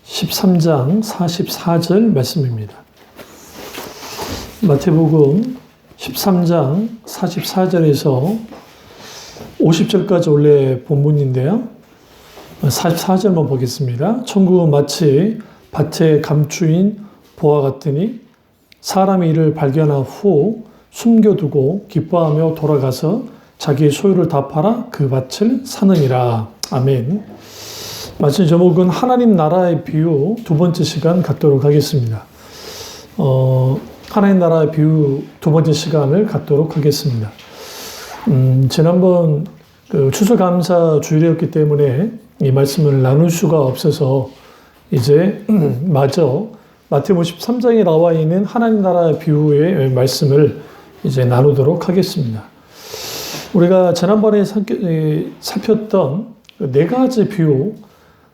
13장 44절 말씀입니다. 마태복음 13장 44절에서 50절까지 원래 본문인데요. 44절만 보겠습니다. 천국은 마치 밭에 감추인 보화 같으니 사람이 이를 발견한 후 숨겨두고 기뻐하며 돌아가서 자기의 소유를 다 팔아 그 밭을 사느니라. 아멘. 말씀 제목은 하나님 나라의 비유 두 번째 시간 갖도록 하겠습니다. 하나님 나라의 비유 두 번째 시간을 갖도록 하겠습니다. 지난번 추수감사 주일이었기 때문에 이 말씀을 나눌 수가 없어서 이제 마저 마태복음 13장에 나와 있는 하나님 나라의 비유의 말씀을 이제 나누도록 하겠습니다. 우리가 지난번에 살폈던 네 가지 비유,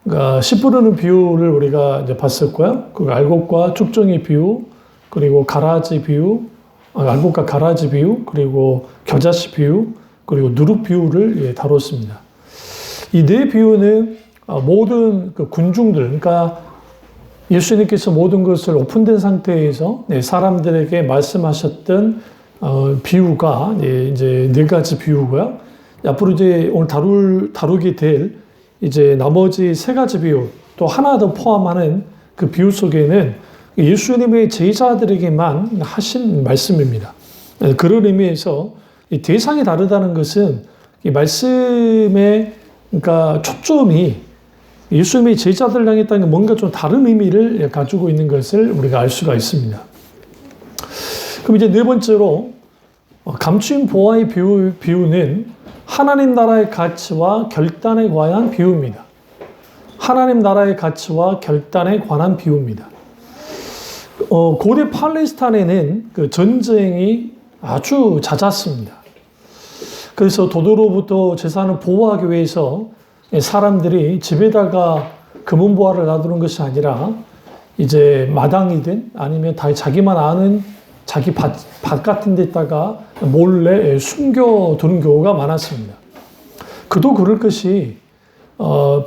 그러니까 씨 뿌리는 비유를 우리가 이제 봤었고요. 그 알곡과 쭉정이 비유, 그리고 가라지 비유, 알곡과 가라지 비유, 그리고 겨자씨 비유, 그리고 누룩 비유를 다뤘습니다. 이 네 비유는 모든 그 군중들, 그러니까 예수님께서 모든 것을 오픈된 상태에서 사람들에게 말씀하셨던 비유가 이제 네 가지 비유고요. 앞으로 이제 오늘 다루게 될 이제 나머지 세 가지 비유, 또 하나 더 포함하는 그 비유 속에는 예수님의 제자들에게만 하신 말씀입니다. 그런 의미에서 이 대상이 다르다는 것은 이 말씀의 그러니까 초점이 예수님의 제자들을 향했다는 게 뭔가 좀 다른 의미를 가지고 있는 것을 우리가 알 수가 있습니다. 그럼 이제 네 번째로 감추인 보화의 비유는 하나님 나라의 가치와 결단에 관한 비유입니다. 하나님 나라의 가치와 결단에 관한 비유입니다. 고대 팔레스타인에는 그 전쟁이 아주 잦았습니다. 그래서 도도로부터 재산을 보호하기 위해서 사람들이 집에다가 금은 보화를 놔두는 것이 아니라 이제 마당이든 아니면 다 자기만 아는 자기 밭 같은 데다가 몰래 숨겨두는 경우가 많았습니다. 그도 그럴 것이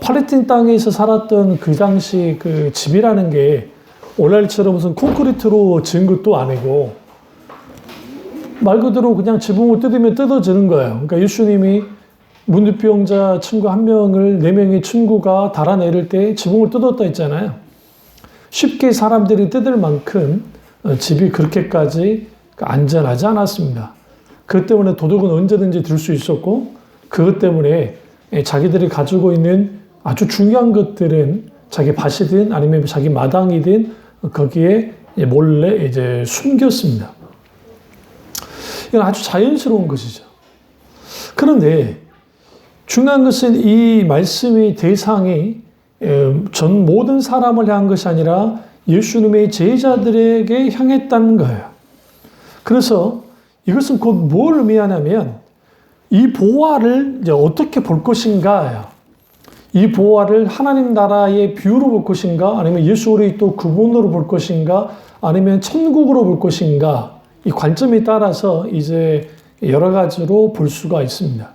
팔레스타인 땅에서 살았던 그 당시 그 집이라는 게 오늘날처럼 무슨 콘크리트로 지은 것도 아니고 말 그대로 그냥 지붕을 뜯으면 뜯어지는 거예요. 그러니까 예수님이 문둥병자 친구 한 명을 네 명의 친구가 달아내릴 때 지붕을 뜯었다 했잖아요. 쉽게 사람들이 뜯을 만큼 집이 그렇게까지 안전하지 않았습니다. 그것 때문에 도둑은 언제든지 들 수 있었고, 그것 때문에 자기들이 가지고 있는 아주 중요한 것들은 자기 밭이든 아니면 자기 마당이든 거기에 몰래 이제 숨겼습니다. 이건 아주 자연스러운 것이죠. 그런데 중요한 것은 이 말씀의 대상이 전 모든 사람을 향한 것이 아니라 예수님의 제자들에게 향했다는 거예요. 그래서 이것은 곧 뭘 의미하냐면 이 보화를 이제 어떻게 볼 것인가예요. 이 보화를 하나님 나라의 비유로 볼 것인가, 아니면 예수 그리스도 그분으로 볼 것인가, 아니면 천국으로 볼 것인가, 이 관점에 따라서 이제 여러 가지로 볼 수가 있습니다.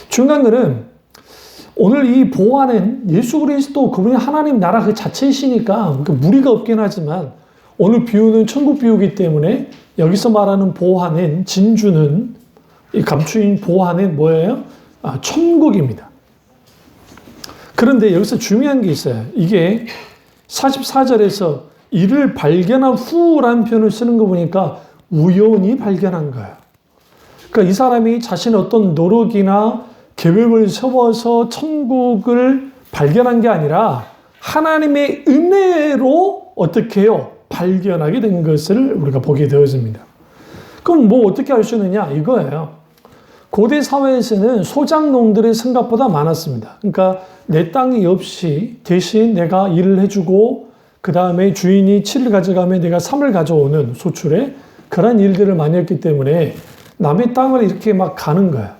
중요한 것은 오늘 이 보화는 예수 그리스도 그분이 하나님 나라 그 자체이시니까 무리가 없긴 하지만 오늘 비유는 천국 비유이기 때문에 여기서 말하는 보화는 진주는 이 감추인 보화는 뭐예요? 천국입니다. 그런데 여기서 중요한 게 있어요. 이게 44절에서 이를 발견한 후라는 표현을 쓰는 거 보니까 우연히 발견한 거예요. 그러니까 이 사람이 자신의 어떤 노력이나 계획을 세워서 천국을 발견한 게 아니라 하나님의 은혜로 어떻게 해요? 발견하게 된 것을 우리가 보게 되어집니다. 그럼 뭐 어떻게 알 수 있느냐? 이거예요. 고대 사회에서는 소작농들이 생각보다 많았습니다. 그러니까 내 땅이 없이 대신 내가 일을 해주고 그 다음에 주인이 7일 가져가면 내가 3을 가져오는 소출에 그런 일들을 많이 했기 때문에 남의 땅을 이렇게 막 가는 거야.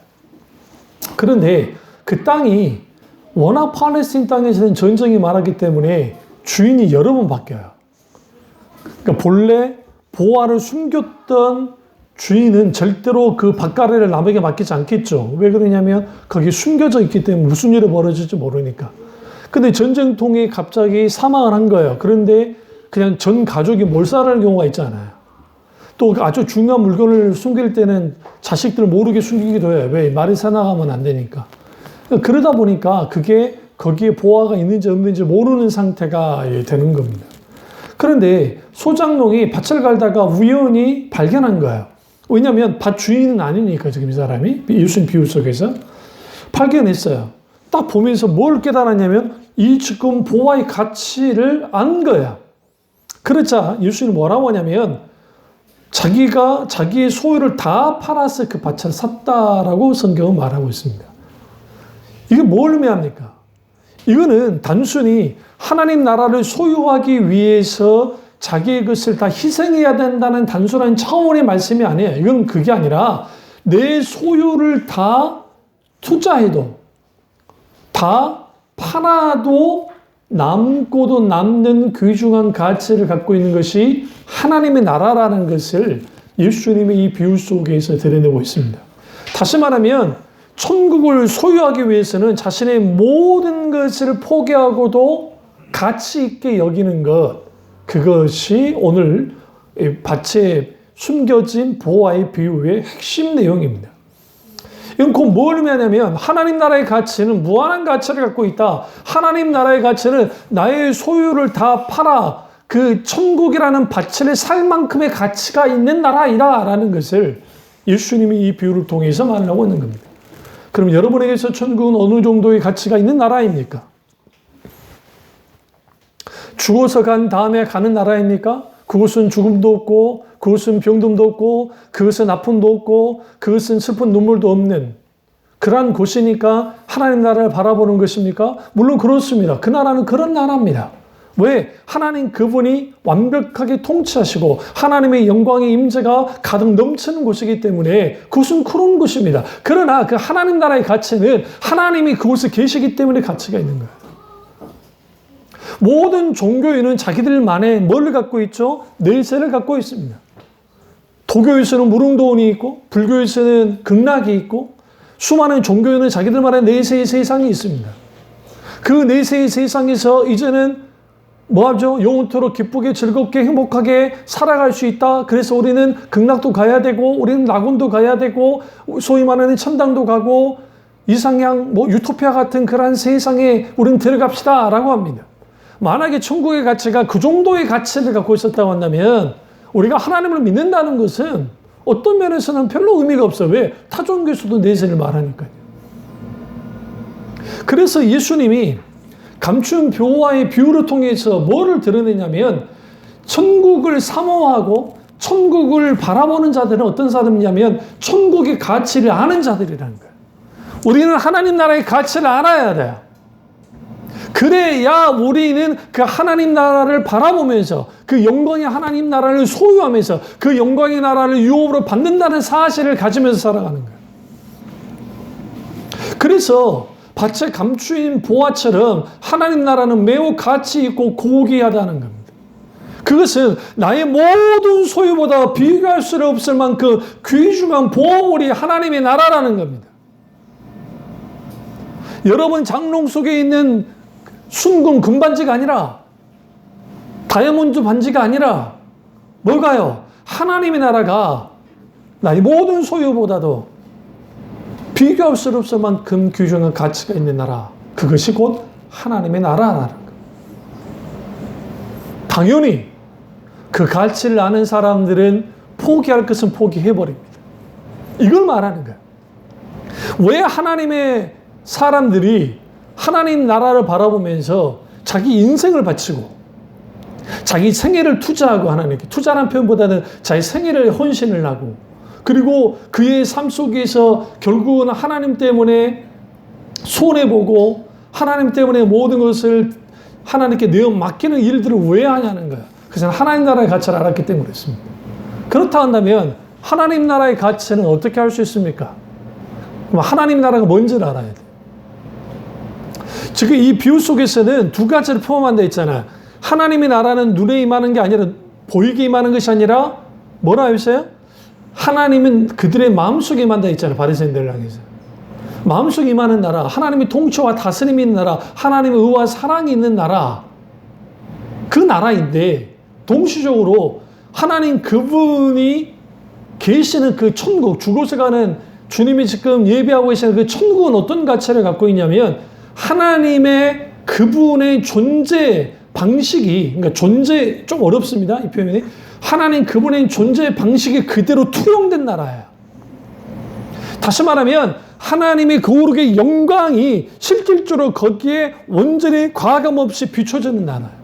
그런데 그 땅이 워낙 팔레스타인 땅에서는 전쟁이 많았기 때문에 주인이 여러 번 바뀌어요. 그러니까 본래 보화를 숨겼던 주인은 절대로 그 밭가래를 남에게 맡기지 않겠죠. 왜 그러냐면 거기 숨겨져 있기 때문에 무슨 일이 벌어질지 모르니까. 근데 전쟁통에 갑자기 사망을 한 거예요. 그런데 그냥 전 가족이 몰살하는 경우가 있잖아요. 또 아주 중요한 물건을 숨길 때는 자식들 모르게 숨기기도 해요. 왜? 말이 새나가면 안 되니까. 그러다 보니까 그게 거기에 보화가 있는지 없는지 모르는 상태가 되는 겁니다. 그런데 소장농이 밭을 갈다가 우연히 발견한 거예요. 왜냐하면 밭 주인은 아니니까 지금 이 사람이 예수님 비유 속에서 발견했어요. 딱 보면서 뭘 깨달았냐면 이 지금 보화의 가치를 안 거야. 그렇자 예수님이 뭐라고 하냐면 자기가 자기의 소유를 다 팔아서 그 밭을 샀다라고 성경은 말하고 있습니다. 이게 뭘 의미합니까? 이거는 단순히 하나님 나라를 소유하기 위해서 자기의 것을 다 희생해야 된다는 단순한 차원의 말씀이 아니에요. 이건 그게 아니라 내 소유를 다 투자해도 다 팔아도 남고도 남는 귀중한 가치를 갖고 있는 것이 하나님의 나라라는 것을 예수님의 이 비유 속에서 드러내고 있습니다. 다시 말하면 천국을 소유하기 위해서는 자신의 모든 것을 포기하고도 가치 있게 여기는 것, 그것이 오늘 밭에 숨겨진 보화의 비유의 핵심 내용입니다. 이건 곧 뭘 의미하냐면 하나님 나라의 가치는 무한한 가치를 갖고 있다. 하나님 나라의 가치는 나의 소유를 다 팔아 그 천국이라는 밭을 살 만큼의 가치가 있는 나라이다 라는 것을 예수님이 이 비유를 통해서 말하고 있는 겁니다. 그럼 여러분에게서 천국은 어느 정도의 가치가 있는 나라입니까? 죽어서 간 다음에 가는 나라입니까? 그것은 죽음도 없고 그것은 병듦도 없고 그것은 아픔도 없고 그것은 슬픈 눈물도 없는 그러한 곳이니까 하나님 나라를 바라보는 것입니까? 물론 그렇습니다. 그 나라는 그런 나라입니다. 왜? 하나님 그분이 완벽하게 통치하시고 하나님의 영광의 임재가 가득 넘치는 곳이기 때문에 그것은 그런 곳입니다. 그러나 그 하나님 나라의 가치는 하나님이 그곳에 계시기 때문에 가치가 있는 거예요. 모든 종교인은 자기들만의 뭘 갖고 있죠? 내세를 갖고 있습니다. 도교에서는 무릉도원이 있고 불교에서는 극락이 있고 수많은 종교인은 자기들만의 내세의 세상이 있습니다. 그 내세의 세상에서 이제는 뭐하죠? 영원토록 기쁘게 즐겁게 행복하게 살아갈 수 있다. 그래서 우리는 극락도 가야 되고 우리는 낙원도 가야 되고 소위 말하는 천당도 가고 이상향 유토피아 같은 그런 세상에 우리는 들어갑시다 라고 합니다. 만약에 천국의 가치가 그 정도의 가치를 갖고 있었다고 한다면 우리가 하나님을 믿는다는 것은 어떤 면에서는 별로 의미가 없어요. 왜? 타종교에서도 내세를 말하니까요. 그래서 예수님이 감춘 보화의 비유를 통해서 뭐를 드러내냐면 천국을 사모하고 천국을 바라보는 자들은 어떤 사람이냐면 천국의 가치를 아는 자들이라는 거예요. 우리는 하나님 나라의 가치를 알아야 돼요. 그래야 우리는 그 하나님 나라를 바라보면서 그 영광의 하나님 나라를 소유하면서 그 영광의 나라를 유업으로 받는다는 사실을 가지면서 살아가는 거예요. 그래서 밭에 감추인 보화처럼 하나님 나라는 매우 가치 있고 고귀하다는 겁니다. 그것은 나의 모든 소유보다 비교할 수 없을 만큼 귀중한 보물이 하나님의 나라라는 겁니다. 여러분 장롱 속에 있는 순금 금반지가 아니라 다이아몬드 반지가 아니라 뭘까요? 하나님의 나라가 나의 모든 소유보다도 비교할 수 없을 만큼 귀중한 가치가 있는 나라. 그것이 곧 하나님의 나라라는 거예요. 당연히 그 가치를 아는 사람들은 포기할 것은 포기해버립니다. 이걸 말하는 거예요. 왜 하나님의 사람들이 하나님 나라를 바라보면서 자기 인생을 바치고 자기 생애를 투자하고 하나님께 투자라는 표현보다는 자기 생애를 헌신을 하고 그리고 그의 삶 속에서 결국은 하나님 때문에 손해보고 하나님 때문에 모든 것을 하나님께 내어 맡기는 일들을 왜 하냐는 거예요. 그것은 하나님 나라의 가치를 알았기 때문에 그렇습니다. 그렇다 한다면 하나님 나라의 가치는 어떻게 할 수 있습니까? 하나님 나라가 뭔지를 알아야 돼요. 지금 이 비유 속에서는 두 가지를 포함한 데 있잖아요. 하나님의 나라는 눈에 임하는 게 아니라 보이게 임하는 것이 아니라 뭐라 했어요? 하나님은 그들의 마음속에 임한다 있잖아요. 바리새인들을 향해서. 마음속에 임하는 나라, 하나님의 통치와 다스림이 있는 나라, 하나님의 의와 사랑이 있는 나라, 그 나라인데 동시적으로 하나님 그분이 계시는 그 천국, 죽어서 가는 주님이 지금 예비하고 계시는 그 천국은 어떤 가치를 갖고 있냐면 하나님의 그분의 존재 방식이, 그러니까 존재, 좀 어렵습니다, 이 표현이. 하나님 그분의 존재 방식이 그대로 투영된 나라예요. 다시 말하면 하나님의 거룩의 영광이 실질적으로 거기에 온전히 과감 없이 비춰지는 나라예요.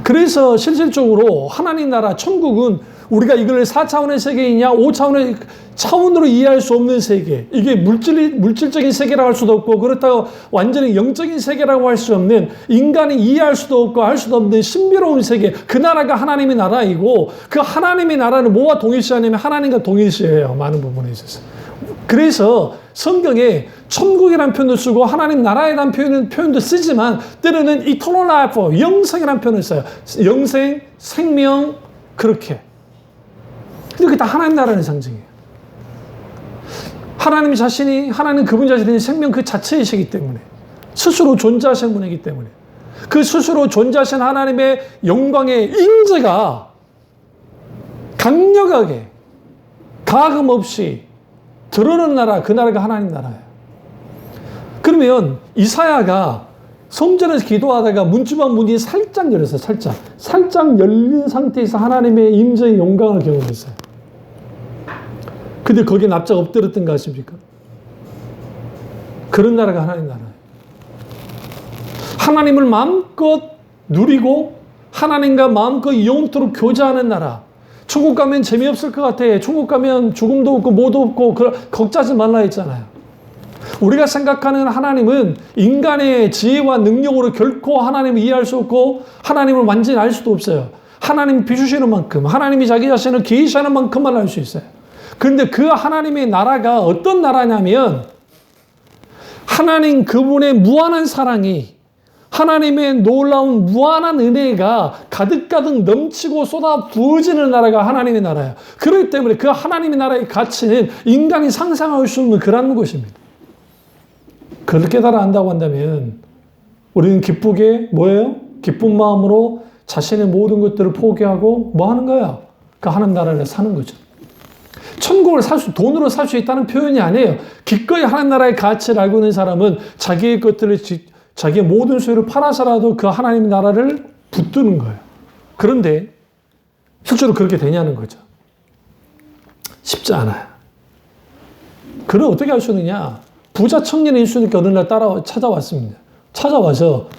그래서 실질적으로 하나님 나라 천국은 우리가 이걸 4차원의 세계이냐 5차원의 차원으로 이해할 수 없는 세계, 이게 물질적인 세계라고 할 수도 없고 그렇다고 완전히 영적인 세계라고 할 수 없는, 인간이 이해할 수도 없고 할 수도 없는 신비로운 세계, 그 나라가 하나님의 나라이고, 그 하나님의 나라는 뭐와 동일시하냐면 하나님과 동일시해요, 많은 부분에 있어서. 그래서 성경에 천국이라는 표현도 쓰고 하나님 나라에 대한 표현도 쓰지만 때로는 eternal life, 영생이라는 표현을 써요. 영생, 생명, 그렇게. 근데 그게 다 하나님 나라의 상징이에요. 하나님 자신이, 하나님 그분 자신이 생명 그 자체이시기 때문에, 스스로 존재하신 분이기 때문에, 그 스스로 존재하신 하나님의 영광의 임재가 강력하게 가감 없이 드러나는 나라, 그 나라가 하나님 나라예요. 그러면 이사야가 성전에서 기도하다가 문지방 문이 살짝 열렸어요. 살짝 열린 상태에서 하나님의 임재의 영광을 경험했어요. 근데 거기에 납작 엎드렸던 거 아십니까? 그런 나라가 하나님 나라예요. 하나님을 마음껏 누리고 하나님과 마음껏 영원토록 교제하는 나라. 천국 가면 재미없을 것 같아. 천국 가면 죽음도 없고 뭐도 없고 걱정하지 말라 했잖아요. 우리가 생각하는 하나님은 인간의 지혜와 능력으로 결코 하나님을 이해할 수 없고 하나님을 완전히 알 수도 없어요. 하나님이 비추시는 만큼, 하나님이 자기 자신을 계시하는 만큼만 알 수 있어요. 그런데 그 하나님의 나라가 어떤 나라냐면 하나님 그분의 무한한 사랑이, 하나님의 놀라운 무한한 은혜가 가득가득 넘치고 쏟아 부어지는 나라가 하나님의 나라예요. 그렇기 때문에 그 하나님의 나라의 가치는 인간이 상상할 수 없는 그런 것입니다. 그걸 깨달아 안다고 한다면 우리는 기쁘게 뭐예요? 기쁜 마음으로 자신의 모든 것들을 포기하고 뭐 하는 거야? 그 하나님 나라를 사는 거죠. 천국을 돈으로 살 수 있다는 표현이 아니에요. 기꺼이 하나님 나라의 가치를 알고 있는 사람은 자기의 것들을, 자기의 모든 소유를 팔아서라도 그 하나님 나라를 붙드는 거예요. 그런데 실제로 그렇게 되냐는 거죠. 쉽지 않아요. 그럼 어떻게 할 수 있느냐? 부자 청년이 예수님께 어느 날 찾아왔습니다. 찾아와서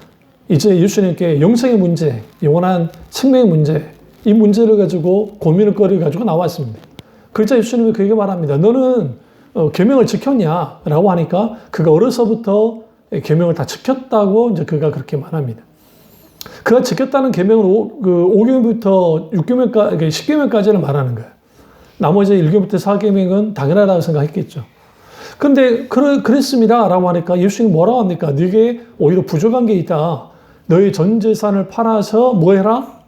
이제 예수님께 영생의 문제, 영원한 생명의 문제, 이 문제를 가지고 고민을 거리를 가지고 나왔습니다. 그러자 예수님이 그에게 말합니다. 너는 계명을 지켰냐? 라고 하니까 그가 어려서부터 계명을 다 지켰다고 이제 그가 그렇게 말합니다. 그가 지켰다는 계명을 5계명부터 6계명까지, 10계명까지를 말하는 거예요. 나머지 1계명부터 4계명은 당연하다고 생각했겠죠. 근데 그랬습니다 라고 하니까 예수님이 뭐라고 합니까? 네게 오히려 부족한 게 있다. 너의 전 재산을 팔아서 뭐 해라?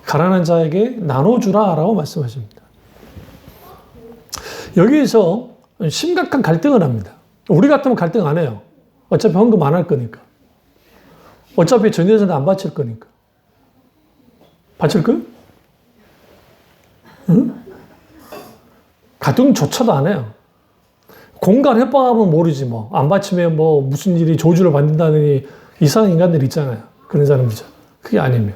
가난한 자에게 나눠주라 라고 말씀하십니다. 여기에서 심각한 갈등을 합니다. 우리 같으면 갈등 안 해요. 어차피 헌금 안 할 거니까. 어차피 전 재산 안 바칠 거니까. 바칠 거요? 응? 갈등조차도 안 해요. 공간 협박하면 모르지 뭐. 안 바치면 뭐 무슨 일이 조주를 받는다느니 이상한 인간들 있잖아요. 그런 사람이죠. 그게 아니면.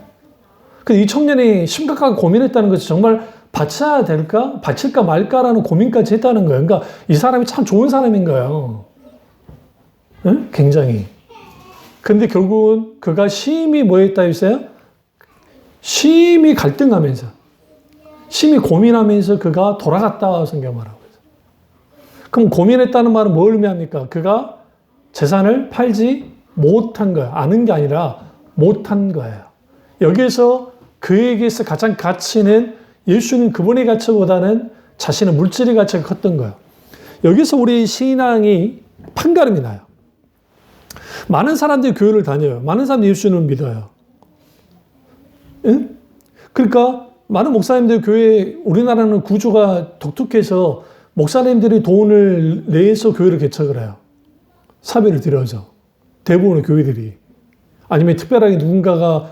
근데 이 청년이 심각하게 고민했다는 것이 정말 바쳐야 될까? 바칠까 말까라는 고민까지 했다는 거예요. 그러니까 이 사람이 참 좋은 사람인 거예요. 응? 굉장히. 근데 결국은 그가 심히 뭐 했다 했어요? 심히 갈등하면서, 심히 고민하면서 그가 돌아갔다 성경 말하고 있어요. 그럼 고민했다는 말은 뭘 의미합니까? 그가 재산을 팔지 못한 거예요. 아는 게 아니라 못한 거예요. 여기에서 그에게서 가장 가치는 예수님 그분의 가치보다는 자신의 물질의 가치가 컸던 거예요. 여기서 우리 신앙이 판가름이 나요. 많은 사람들이 교회를 다녀요. 많은 사람들이 예수님을 믿어요. 응? 그러니까 많은 목사님들 교회, 우리나라는 구조가 독특해서 목사님들이 돈을 내서 교회를 개척을 해요. 사비를 들여서. 대부분의 교회들이. 아니면 특별하게 누군가가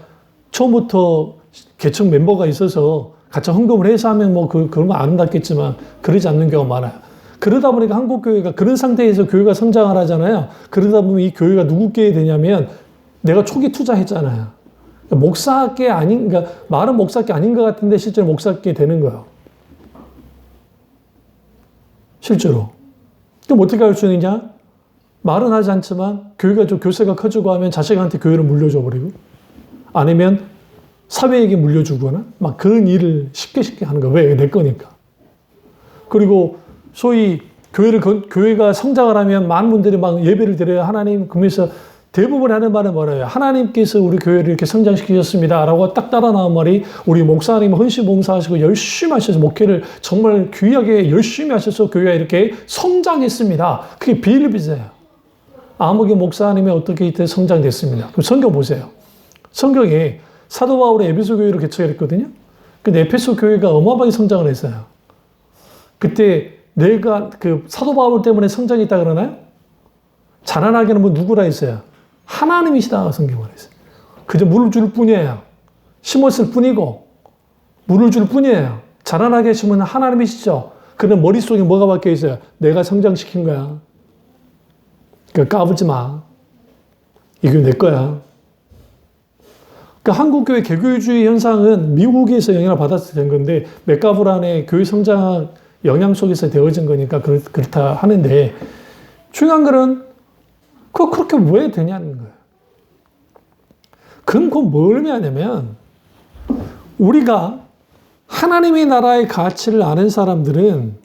처음부터 개척 멤버가 있어서 같이 헌금을 해서 하면 뭐 그러면 아름답겠지만 그러지 않는 경우가 많아요. 그러다 보니까 한국 교회가 그런 상태에서 교회가 성장을 하잖아요. 그러다 보면 이 교회가 누구께 되냐면 내가 초기 투자했잖아요. 목사께 아닌, 그러니까 말은 목사께 아닌 것 같은데 실제로 목사께 되는 거예요. 실제로. 그럼 어떻게 할 수 있느냐? 말은 하지 않지만 교회가 좀 교세가 커지고 하면 자식한테 교회를 물려줘 버리고 아니면 사회에게 물려주거나 막 그런 일을 쉽게 하는 거예요. 왜? 내 거니까. 그리고 소위 교회가 성장을 하면 많은 분들이 막 예배를 드려요. 하나님, 그러면서 대부분 하는 말은 뭐래요? 하나님께서 우리 교회를 이렇게 성장시키셨습니다. 라고 딱 따라 나온 말이 우리 목사님은 헌신봉사하시고 열심히 하셔서 목회를 정말 귀하게 열심히 하셔서 교회가 이렇게 성장했습니다. 그게 비일비재예요. 아무개 목사님이 어떻게 이때 성장됐습니다. 그럼 성경 보세요. 성경에 사도 바울이 에베소 교회를 개척했거든요. 근데 에베소 교회가 어마어마하게 성장을 했어요. 그때 내가 그 사도 바울 때문에 성장했다 그러나요? 자라나게는 뭐 누구라 했어요? 하나님이시다 성경을 했어요. 그저 물을 줄 뿐이에요. 심었을 뿐이고 물을 줄 뿐이에요. 자라나게 하시면 하나님이시죠. 그는 머릿속에 뭐가 박혀 있어요? 내가 성장시킨 거야. 그러니까 까불지 마. 이게 내 거야. 그러니까 한국교회 개교주의 현상은 미국에서 영향을 받아서 된 건데 메가브란의 교회 성장 영향 속에서 되어진 거니까 그렇다 하는데 중요한 거는 그렇게 왜 되냐는 거예요. 그건 뭘 의미하냐면 우리가 하나님의 나라의 가치를 아는 사람들은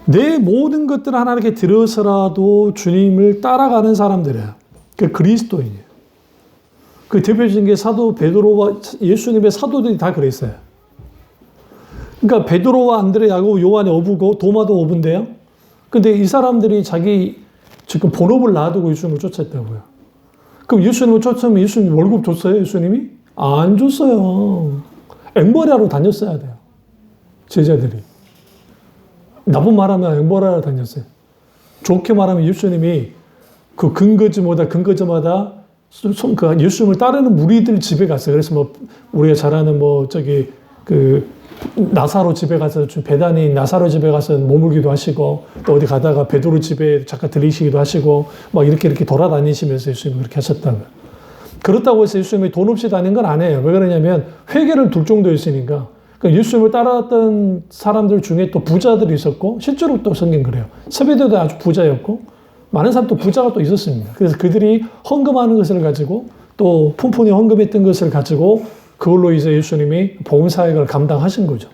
내 모든 것들을 하나님께 들어서라도 주님을 따라가는 사람들이에요. 그 그리스도인이에요. 그 대표적인 게 사도 베드로와 예수님의 사도들이 다 그랬어요. 그러니까 베드로와 안드레, 야고보, 요한의 어부고 도마도 어부인데요. 근데 이 사람들이 자기 지금 본업을 놔두고 예수님을 쫓았다고요. 그럼 예수님을 쫓으면 예수님 월급 줬어요? 예수님이? 안 줬어요. 앵벌이하러 다녔어야 돼요. 제자들이. 나쁜 말하면 앵벌하러 다녔어요. 좋게 말하면 예수님이 그 근거지마다 예수님을 따르는 무리들 집에 갔어요. 그래서 뭐 우리가 잘 아는 나사로 집에 가서 베다니 나사로 집에 가서 머물기도 하시고 또 어디 가다가 베드로 집에 잠깐 들리시기도 하시고 막 이렇게 돌아다니시면서 예수님이 그렇게 하셨다고요. 그렇다고 해서 예수님이 돈 없이 다닌 건 아니에요. 왜 그러냐면 회개를 둘 정도였으니까. 그러니까 예수님을 따라왔던 사람들 중에 또 부자들이 있었고 실제로 또 성경 그래요. 세베대도 아주 부자였고 많은 사람 또 부자가 또 있었습니다. 그래서 그들이 헌금하는 것을 가지고 또 푼푼히 헌금했던 것을 가지고 그걸로 이제 예수님이 복음 사역을 감당하신 거죠.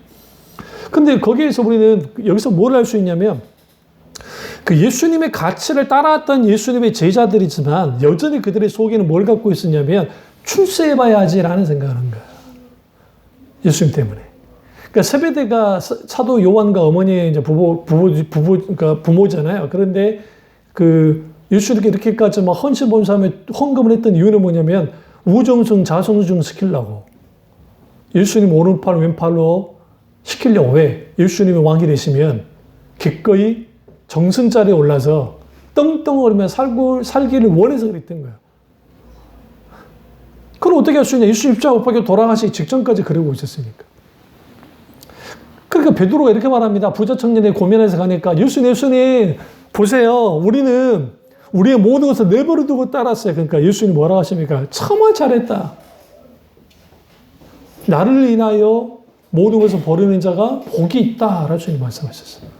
근데 거기에서 우리는 여기서 뭘 알 수 있냐면 그 예수님의 가치를 따라왔던 예수님의 제자들이지만 여전히 그들의 속에는 뭘 갖고 있었냐면 출세해봐야지라는 생각을 한 거예요. 예수님 때문에. 그러니까 세베대가 사도 요한과 어머니의 이제 그러니까 부모잖아요. 그런데 그 예수님께 이렇게까지 막 헌신봉사하며 헌금을 했던 이유는 뭐냐면 우정승 자성중 시키려고. 예수님 오른팔 왼팔로 시키려고. 왜? 예수님이 왕이 되시면 기꺼이 정승자리에 올라서 떵떵거리며 살기를 원해서 그랬던 거예요. 그럼 어떻게 할 수 있냐? 예수님 십자가 못 박혀 돌아가시기 직전까지 그러고 있었으니까. 그러니까 베드로가 이렇게 말합니다. 부자 청년의 고민해서 가니까 예수님 보세요. 우리는 우리의 모든 것을 내버려 두고 따랐어요. 그러니까 예수님 뭐라고 하십니까? 정말 잘했다. 나를 인하여 모든 것을 버리는 자가 복이 있다. 라고 주님 말씀하셨어요.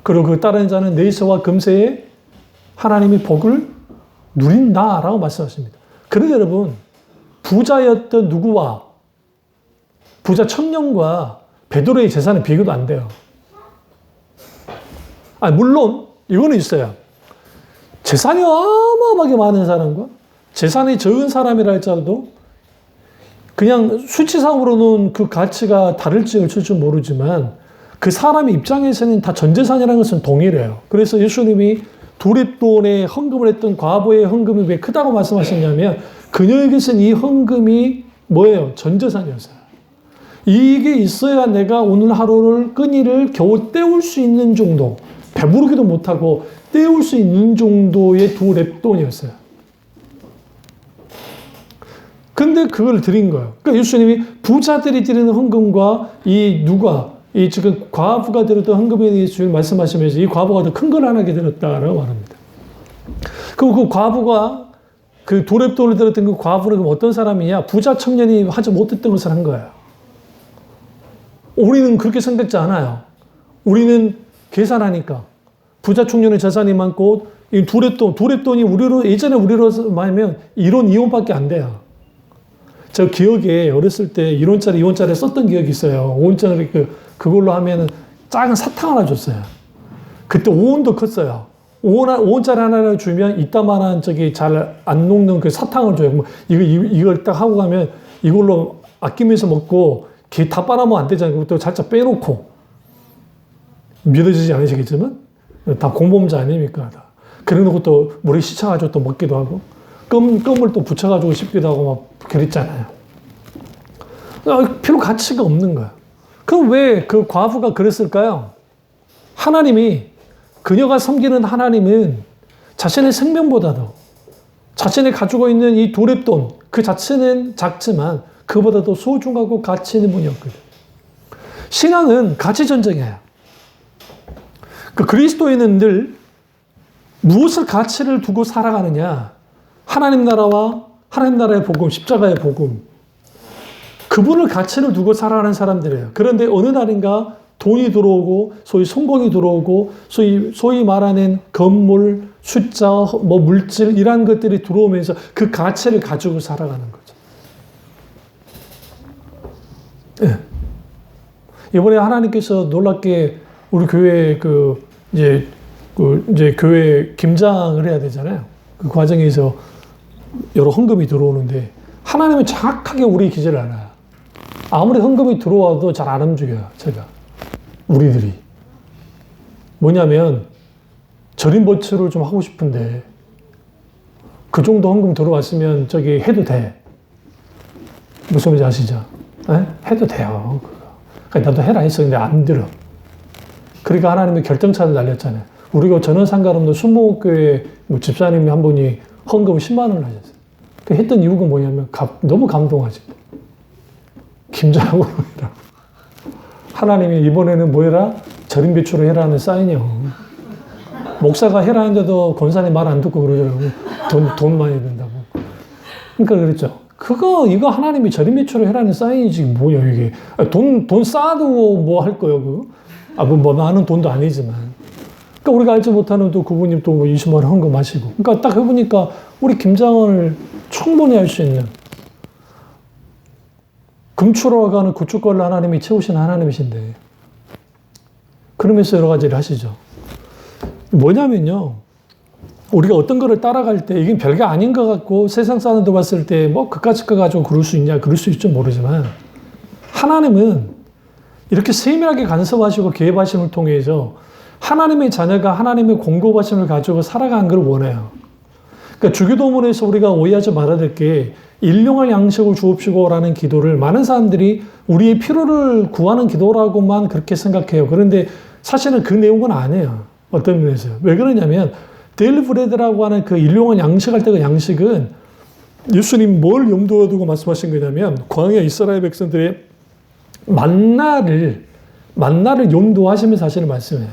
그리고 그 따르는 자는 내세와 금세에 하나님의 복을 누린다. 라고 말씀하십니다. 그런데 여러분, 부자였던 누구와 부자 청년과 베드로의 재산은 비교도 안 돼요. 물론 이거는 있어요. 재산이 어마어마하게 많은 사람과 재산이 적은 사람이라 할지라도 그냥 수치상으로는 그 가치가 다를지 어쩔지 모르지만 그 사람의 입장에서는 다 전 재산이라는 것은 동일해요. 그래서 예수님이 두립돈에 헌금을 했던 과부의 헌금이 왜 크다고 말씀하셨냐면 그녀에게서는 이 헌금이 뭐예요? 전 재산이었어요. 이게 있어야 내가 오늘 하루를 끈이를 겨우 때울 수 있는 정도, 배부르기도 못하고 때울 수 있는 정도의 두 렙돈이었어요. 근데 그걸 드린 거예요. 그러니까 예수님이 부자들이 드리는 헌금과 이 지금 과부가 드렸던 헌금에 대해서 말씀하시면서 이 과부가 더 큰 걸 하나게 드렸다라고 말합니다. 그럼 그 과부가 그 두 렙돈을 드렸던 그 과부는 그럼 어떤 사람이냐? 부자 청년이 하지 못했던 것을 한 거예요. 우리는 그렇게 생각지 않아요. 우리는 계산하니까. 부자 청년의 재산이 많고, 이 두 렙돈이 예전에 우리로 말하면 1원, 2원밖에 안 돼요. 저 기억에 어렸을 때 1원짜리, 2원짜리 썼던 기억이 있어요. 5원짜리 그걸로 하면 작은 사탕 하나 줬어요. 그때 5원도 컸어요. 5원짜리 하나를 주면 이따만한 잘 안 녹는 그 사탕을 줘요. 이걸 딱 하고 가면 이걸로 아끼면서 먹고 개 다 빨아먹으면 안 되잖아요. 또 살짝 빼놓고. 믿어지지 않으시겠지만 다 공범자 아닙니까? 다. 그래놓고 또 물에 씻어가지고 또 먹기도 하고 껌을 또 붙여가지고 씹기도 하고 막 그랬잖아요. 별로 가치가 없는 거야. 그럼 왜 그 과부가 그랬을까요? 하나님이 그녀가 섬기는 하나님은 자신의 생명보다도 자신이 가지고 있는 이 두 렙돈 그 자체는 작지만 그보다도 소중하고 가치 있는 분이었거든. 신앙은 가치 전쟁이에요. 그 그리스도인은 늘 무엇을 가치를 두고 살아가느냐? 하나님 나라와 하나님 나라의 복음, 십자가의 복음. 그분을 가치를 두고 살아가는 사람들이에요. 그런데 어느 날인가 돈이 들어오고, 소위 성공이 들어오고, 소위 말하는 건물, 숫자, 물질, 이런 것들이 들어오면서 그 가치를 가지고 살아가는 거죠. 네. 이번에 하나님께서 놀랍게 우리 교회에 이제 교회 김장을 해야 되잖아요. 그 과정에서 여러 헌금이 들어오는데 하나님은 정확하게 우리 기제를 알아요. 아무리 헌금이 들어와도 잘 안 움직여요. 우리들이. 뭐냐면 절임 버추를 좀 하고 싶은데 그 정도 헌금 들어왔으면 해도 돼. 무슨 말인지 아시죠? 네? 해도 돼요. 그러니까 나도 해라 했어. 근데 안 들어. 그러니까 하나님이 결정차를 날렸잖아요. 우리가 전혀 상관없는 순복음교회 집사님이 한 분이 헌금 10만 원을 하셨어요. 그 했던 이유가 뭐냐면 너무 감동하지. 김장으로 해라. 하나님이 이번에는 뭐 해라? 절임 배추를 해라는 사인이요. 목사가 해라 했는데도 권사님 말 안 듣고 그러더라고. 돈 많이 든다고. 그러니까 그랬죠. 이거 하나님이 절임 배추를 해라는 사인이지 뭐야 이게. 돈 쌓아두고 뭐 할 거예요. 뭐 많은 돈도 아니지만. 그러니까 우리가 알지 못하는 또 그분이 또 20만 원 헌금하시고. 그러니까 딱 해보니까 우리 김장을 충분히 할 수 있는 금추러 가는 구축걸로 하나님이 채우신 하나님이신데 그러면서 여러 가지를 하시죠. 뭐냐면요. 우리가 어떤 거를 따라갈 때 이게 별게 아닌 것 같고 세상 사람들 봤을 때 뭐 그까짓 거 가지고 그럴 수 있냐 그럴 수 있지 모르지만 하나님은 이렇게 세밀하게 간섭하시고 계획하심을 통해서 하나님의 자녀가 하나님의 공급하심을 가지고 살아가는 걸 원해요. 그러니까 주기도문에서 우리가 오해하지 말아야 될 게 일용할 양식을 주옵시고라는 기도를 많은 사람들이 우리의 필요를 구하는 기도라고만 그렇게 생각해요. 그런데 사실은 그 내용은 아니에요. 어떤 면에서요. 왜 그러냐면 데일리 브레드라고 하는 그 일용할 양식할 때 그 양식은 예수님 뭘 염두에 두고 말씀하신 거냐면 광야 이스라엘 백성들의 만나를 염두하시면서 하시는 말씀이에요.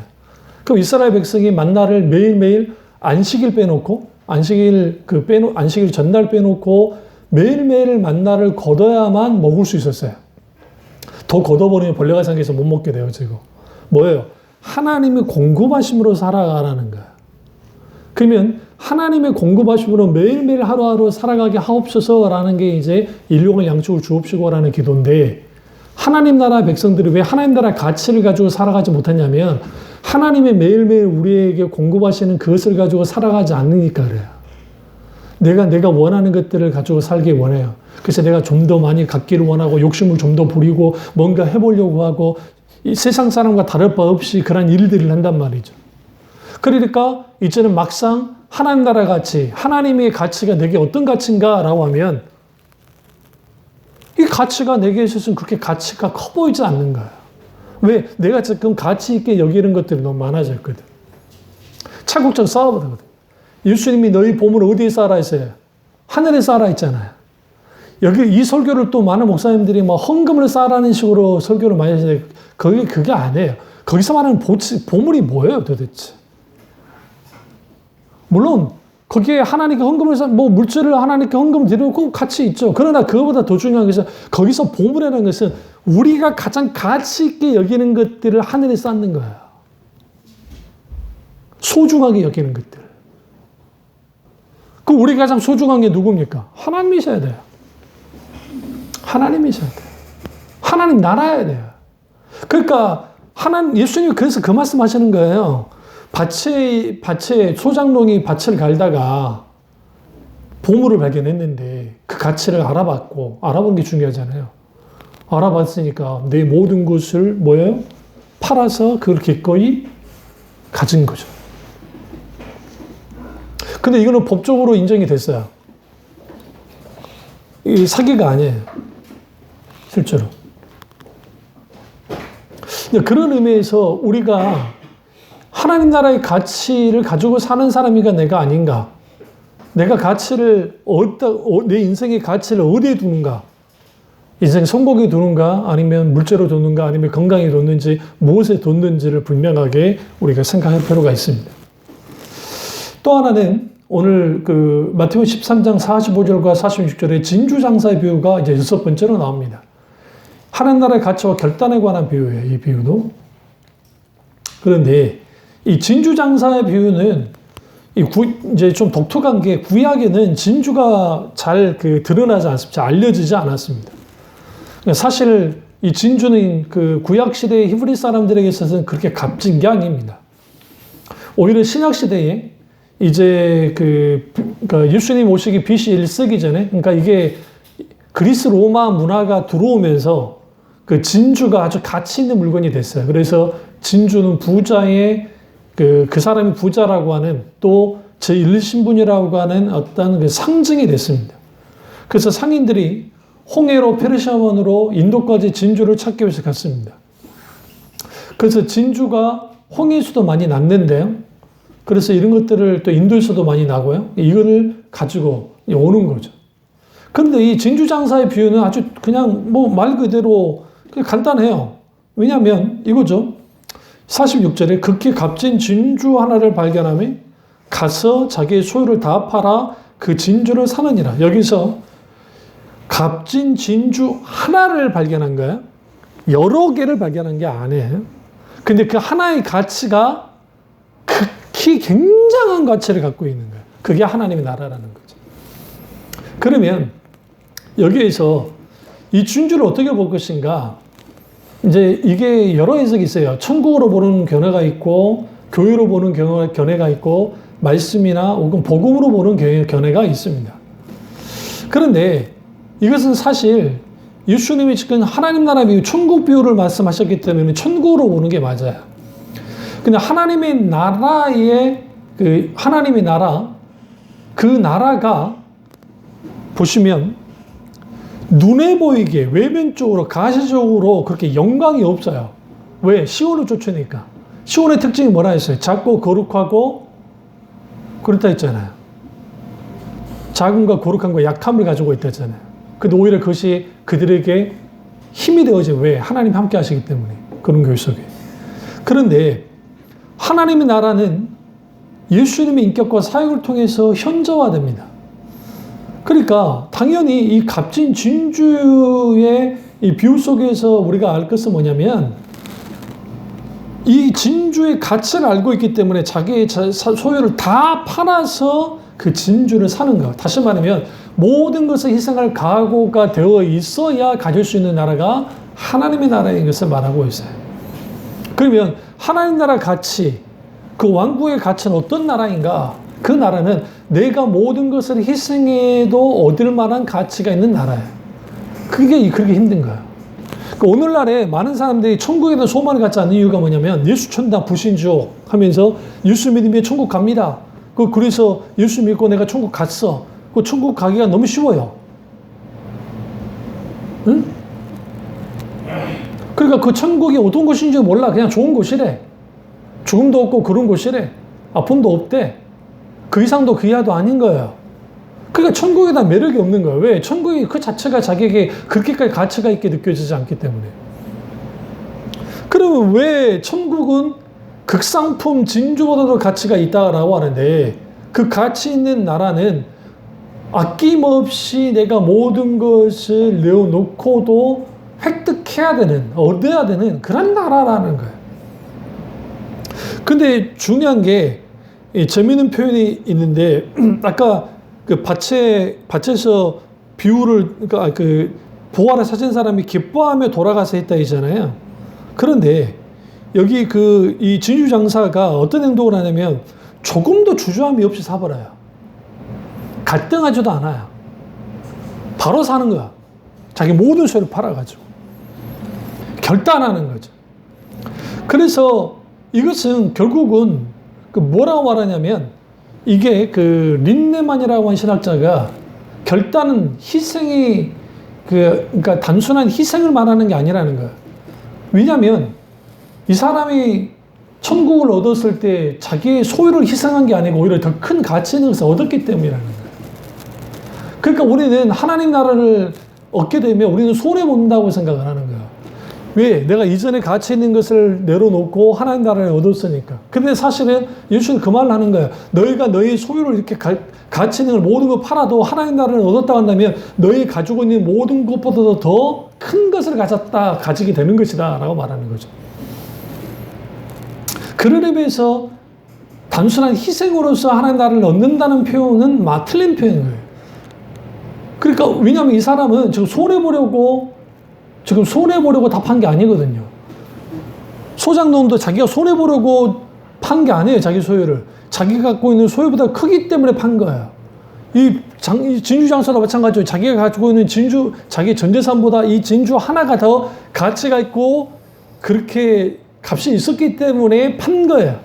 그럼 이스라엘 백성이 만나를 매일매일 안식일 빼놓고 안식일 전날 빼놓고 매일매일 만나를 걷어야만 먹을 수 있었어요. 더 걷어버리면 벌레가 생겨서 못 먹게 돼요, 지금. 뭐예요? 하나님의 공급하심으로 살아가라는 거예요. 그러면 하나님의 공급하심으로 매일매일 하루하루 살아가게 하옵소서라는 게 이제 일용할 양식을 주옵시고라는 기도인데 하나님 나라 백성들이 왜 하나님 나라 가치를 가지고 살아가지 못하냐면 하나님의 매일매일 우리에게 공급하시는 그것을 가지고 살아가지 않으니까 그래요. 내가 원하는 것들을 가지고 살기 원해요. 그래서 내가 좀 더 많이 갖기를 원하고 욕심을 좀 더 부리고 뭔가 해보려고 하고 이 세상 사람과 다를 바 없이 그런 일들을 한단 말이죠. 그러니까 이제는 막상 하나님 나라 가치, 하나님의 가치가 내게 어떤 가치인가라고 하면 이 가치가 내게 있어서는 그렇게 가치가 커 보이지 않는 거야. 왜? 내가 지금 가치 있게 여기는 것들이 너무 많아졌거든. 차곡차곡 쌓아버리거든. 예수님이 너희 보물을 어디에 쌓아라 했어요? 하늘에 쌓아라 했잖아요. 여기 이 설교를 또 많은 목사님들이 뭐 헌금을 쌓아라는 식으로 설교를 많이 하시는데 그게 아니에요. 거기서 말하는 보물이 뭐예요 도대체? 물론 거기에 하나님께 헌금을 뭐 물질을 하나님께 헌금을 드리는 꼭 가치 있죠. 그러나 그거보다 더 중요한 것은 거기서 보물이라는 것은 우리가 가장 가치 있게 여기는 것들을 하늘에 쌓는 거예요. 소중하게 여기는 것들. 그 우리가 가장 소중한 게 누굽니까? 하나님이셔야 돼요. 하나님이셔야 돼요. 하나님 나라여야 돼요. 그러니까 예수님이 그래서 그 말씀 하시는 거예요. 밭에 소장농이 밭을 갈다가 보물을 발견했는데 그 가치를 알아본 게 중요하잖아요. 알아봤으니까 내 모든 것을 뭐예요? 팔아서 그걸 기꺼이 가진 거죠. 근데 이거는 법적으로 인정이 됐어요. 이 사기가 아니에요. 실제로. 그런 의미에서 우리가 하나님 나라의 가치를 가지고 사는 사람이가 내가 아닌가? 내가 가치를 내 인생의 가치를 어디에 두는가? 인생 성공에 두는가? 아니면 물질로 두는가? 아니면 건강에 뒀는지 무엇에 뒀는지를 분명하게 우리가 생각할 필요가 있습니다. 또 하나는 오늘 그 마태복음 13장 45절과 46절의 진주장사의 비유가 이제 6번째로 나옵니다. 하나님 나라의 가치와 결단에 관한 비유예요. 이 비유도. 그런데 이 진주장사의 비유는 이제 좀 독특한 게 구약에는 진주가 잘 드러나지 않습니다. 잘 알려지지 않았습니다. 사실 이 진주는 그 구약 시대의 히브리 사람들에게 있어서는 그렇게 값진 게 아닙니다. 오히려 신약 시대에 이제 그러니까 예수님 오시기 BC 1세기 전에, 그러니까 이게 그리스 로마 문화가 들어오면서 그 진주가 아주 가치 있는 물건이 됐어요. 그래서 진주는 부자의 그 사람이 부자라고 하는 또 제1신분이라고 하는 어떤 그 상징이 됐습니다. 그래서 상인들이 홍해로 페르시아원으로 인도까지 진주를 찾기 위해서 갔습니다. 그래서 진주가 홍해에서도 많이 났는데요. 그래서 이런 것들을 또 인도에서도 많이 나고요. 이거를 가지고 오는 거죠. 그런데 이 진주장사의 비유는 아주 그냥 뭐 말 그대로 그냥 간단해요. 왜냐하면 이거죠. 46절에 극히 값진 진주 하나를 발견하며 가서 자기의 소유를 다 팔아 그 진주를 사느니라. 여기서 값진 진주 하나를 발견한 거예요. 여러 개를 발견한 게 아니에요. 근데 그 하나의 가치가 극히 굉장한 가치를 갖고 있는 거예요. 그게 하나님의 나라라는 거죠. 그러면 여기에서 이 진주를 어떻게 볼 것인가? 이제 이게 여러 해석이 있어요. 천국으로 보는 견해가 있고, 교회로 보는 견해가 있고, 말씀이나 혹은 복음으로 보는 견해가 있습니다. 그런데 이것은 사실 예수님이 지금 하나님 나라 비유, 천국 비유를 말씀하셨기 때문에 천국으로 보는 게 맞아요. 근데 하나님의 나라의 하나님의 나라, 그 나라가 보시면 눈에 보이게 외면적으로 가시적으로 그렇게 영광이 없어요. 왜? 시온을 쫓으니까. 시온의 특징이 뭐라 했어요? 작고 거룩하고 그렇다 했잖아요. 작음과 거룩함과 약함을 가지고 있다 했잖아요. 근데 오히려 그것이 그들에게 힘이 되어져. 왜? 하나님 함께 하시기 때문에. 그런 교회 속에. 그런데 하나님의 나라는 예수님의 인격과 사역을 통해서 현저화됩니다. 그러니까 당연히 이 값진 진주의 이 비유 속에서 우리가 알 것은 뭐냐면 이 진주의 가치를 알고 있기 때문에 자기의 소유를 다 팔아서 그 진주를 사는 것. 다시 말하면 모든 것을 희생할 각오가 되어 있어야 가질 수 있는 나라가 하나님의 나라인 것을 말하고 있어요. 그러면 하나님 나라 가치, 그 왕국의 가치는 어떤 나라인가? 그 나라는 내가 모든 것을 희생해도 얻을 만한 가치가 있는 나라예요. 그게 그렇게 힘든 거예요. 그러니까 오늘날에 많은 사람들이 천국에 대한 소망을 갖지 않는 이유가 뭐냐면 예수 천당 불신주 하면서 예수 믿으면 천국 갑니다. 그래서 예수 믿고 내가 천국 갔어. 그 천국 가기가 너무 쉬워요. 응? 그러니까 그 천국이 어떤 곳인지 몰라. 그냥 좋은 곳이래. 죽음도 없고 그런 곳이래. 아픔도 없대. 그 이상도 그 이하도 아닌 거예요. 그러니까 천국에 대한 매력이 없는 거예요. 왜? 천국이 그 자체가 자기에게 그렇게까지 가치가 있게 느껴지지 않기 때문에. 그러면 왜 천국은 극상품 진주보다도 가치가 있다라고 하는데, 그 가치 있는 나라는 아낌없이 내가 모든 것을 내어놓고도 획득해야 되는, 얻어야 되는 그런 나라라는 거예요. 근데 중요한 게, 재미있는 표현이 있는데, 아까 그 밭에서 비유를, 그러니까 그 부활을 찾은 사람이 기뻐하며 돌아가서 했다 했잖아요. 그런데 여기 이 진주장사가 어떤 행동을 하냐면 조금도 주저함이 없이 사버려요. 갈등하지도 않아요. 바로 사는 거야. 자기 모든 소유를 팔아가지고. 결단하는 거죠. 그래서 이것은 결국은 뭐라고 말하냐면, 이게 린네만이라고 하는 신학자가 결단은 희생이, 그러니까 단순한 희생을 말하는 게 아니라는 거예요. 왜냐하면 이 사람이 천국을 얻었을 때 자기의 소유를 희생한 게 아니고 오히려 더 큰 가치 있는 것을 얻었기 때문이라는 거예요. 그러니까 우리는 하나님 나라를 얻게 되면 우리는 손해본다고 생각을 하는 거예요. 왜? 내가 이전에 가치 있는 것을 내려놓고 하나님 나라를 얻었으니까. 근데 사실은 예수는 그 말을 하는 거예요. 너희가 너희 소유를 이렇게 가치 있는 걸 모든 걸 팔아도 하나님 나라를 얻었다고 한다면 너희 가지고 있는 모든 것보다도 더 큰 것을 가지게 되는 것이다 라고 말하는 거죠. 그런 의미에서 단순한 희생으로서 하나님 나라를 얻는다는 표현은 틀린 표현인 거예요. 그러니까 왜냐하면 이 사람은 지금 손해보려고 답한 게 아니거든요. 소장농도 자기가 손해보려고 판 게 아니에요. 자기 소유를. 자기가 갖고 있는 소유보다 크기 때문에 판 거예요. 이 진주장사도 마찬가지로 자기가 가지고 있는 자기 전 재산보다 이 진주 하나가 더 가치가 있고 그렇게 값이 있었기 때문에 판 거예요.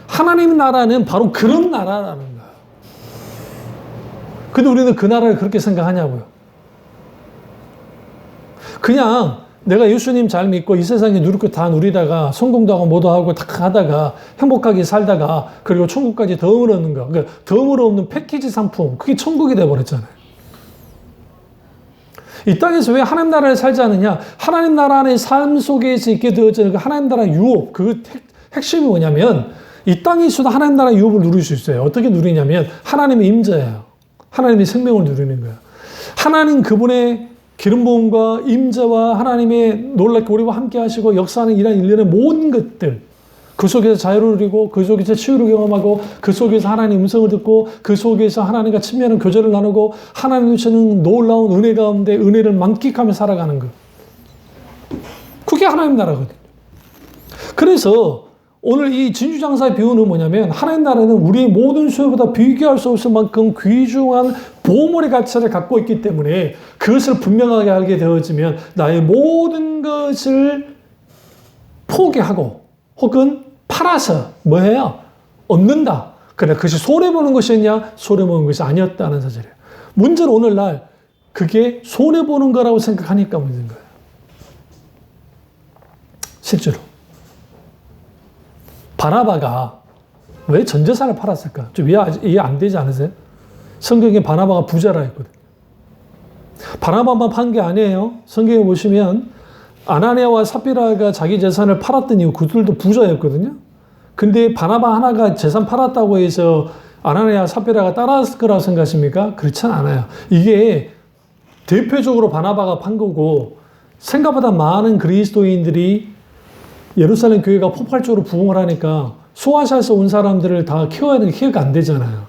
하나님 나라는 바로 그런 나라라는 거예요. 근데 우리는 그 나라를 그렇게 생각하냐고요. 그냥 내가 예수님 잘 믿고 이 세상에 누릴 거 다 누리다가 성공도 하고 뭐도 하고 다 하다가 행복하게 살다가 그리고 천국까지 덤을 얻는 거. 그러니까 덤을 얻는 패키지 상품. 그게 천국이 돼버렸잖아요. 이 땅에서 왜 하나님 나라를 살지 않느냐? 하나님 나라의 삶 속에서 있게 되어지는 그 하나님 나라 유업. 그 핵심이 뭐냐면 이 땅에 있어도 하나님 나라 유업을 누릴 수 있어요. 어떻게 누리냐면 하나님의 임재예요. 하나님의 생명을 누리는 거예요. 하나님 그분의 기름 부음과 임재와 하나님의 놀랍게 우리와 함께 하시고 역사하는 이런 일련의 모든 것들, 그 속에서 자유를 누리고 그 속에서 치유를 경험하고 그 속에서 하나님의 음성을 듣고 그 속에서 하나님과 친밀한 교제를 나누고 하나님 주시는 놀라운 은혜 가운데 은혜를 만끽하며 살아가는 것. 그게 하나님 나라거든요. 그래서 오늘 이 진주장사의 비유는 뭐냐면 하나님 나라는 우리의 모든 소유보다 비교할 수 없을 만큼 귀중한 보물의 가치를 갖고 있기 때문에 그것을 분명하게 알게 되어지면 나의 모든 것을 포기하고 혹은 팔아서 뭐해요? 얻는다. 그러나 그것이 손해보는 것이었냐? 손해보는 것이 아니었다는 사실이에요. 문제는 오늘날 그게 손해보는 거라고 생각하니까 문제인 거예요. 실제로. 바나바가 왜 전 재산을 팔았을까? 좀 이해 안 되지 않으세요? 성경에 바나바가 부자라 했거든요. 바나바만 판 게 아니에요. 성경에 보시면 아나니아와 삽비라가 자기 재산을 팔았던 이유, 그들도 부자였거든요. 근데 바나바 하나가 재산 팔았다고 해서 아나니아 삽비라가 따라왔을 거라고 생각하십니까? 그렇진 않아요. 이게 대표적으로 바나바가 판 거고 생각보다 많은 그리스도인들이 예루살렘 교회가 폭발적으로 부흥을 하니까 소아시아에서 온 사람들을 다 키워야 되는 게 키워가 안 되잖아요.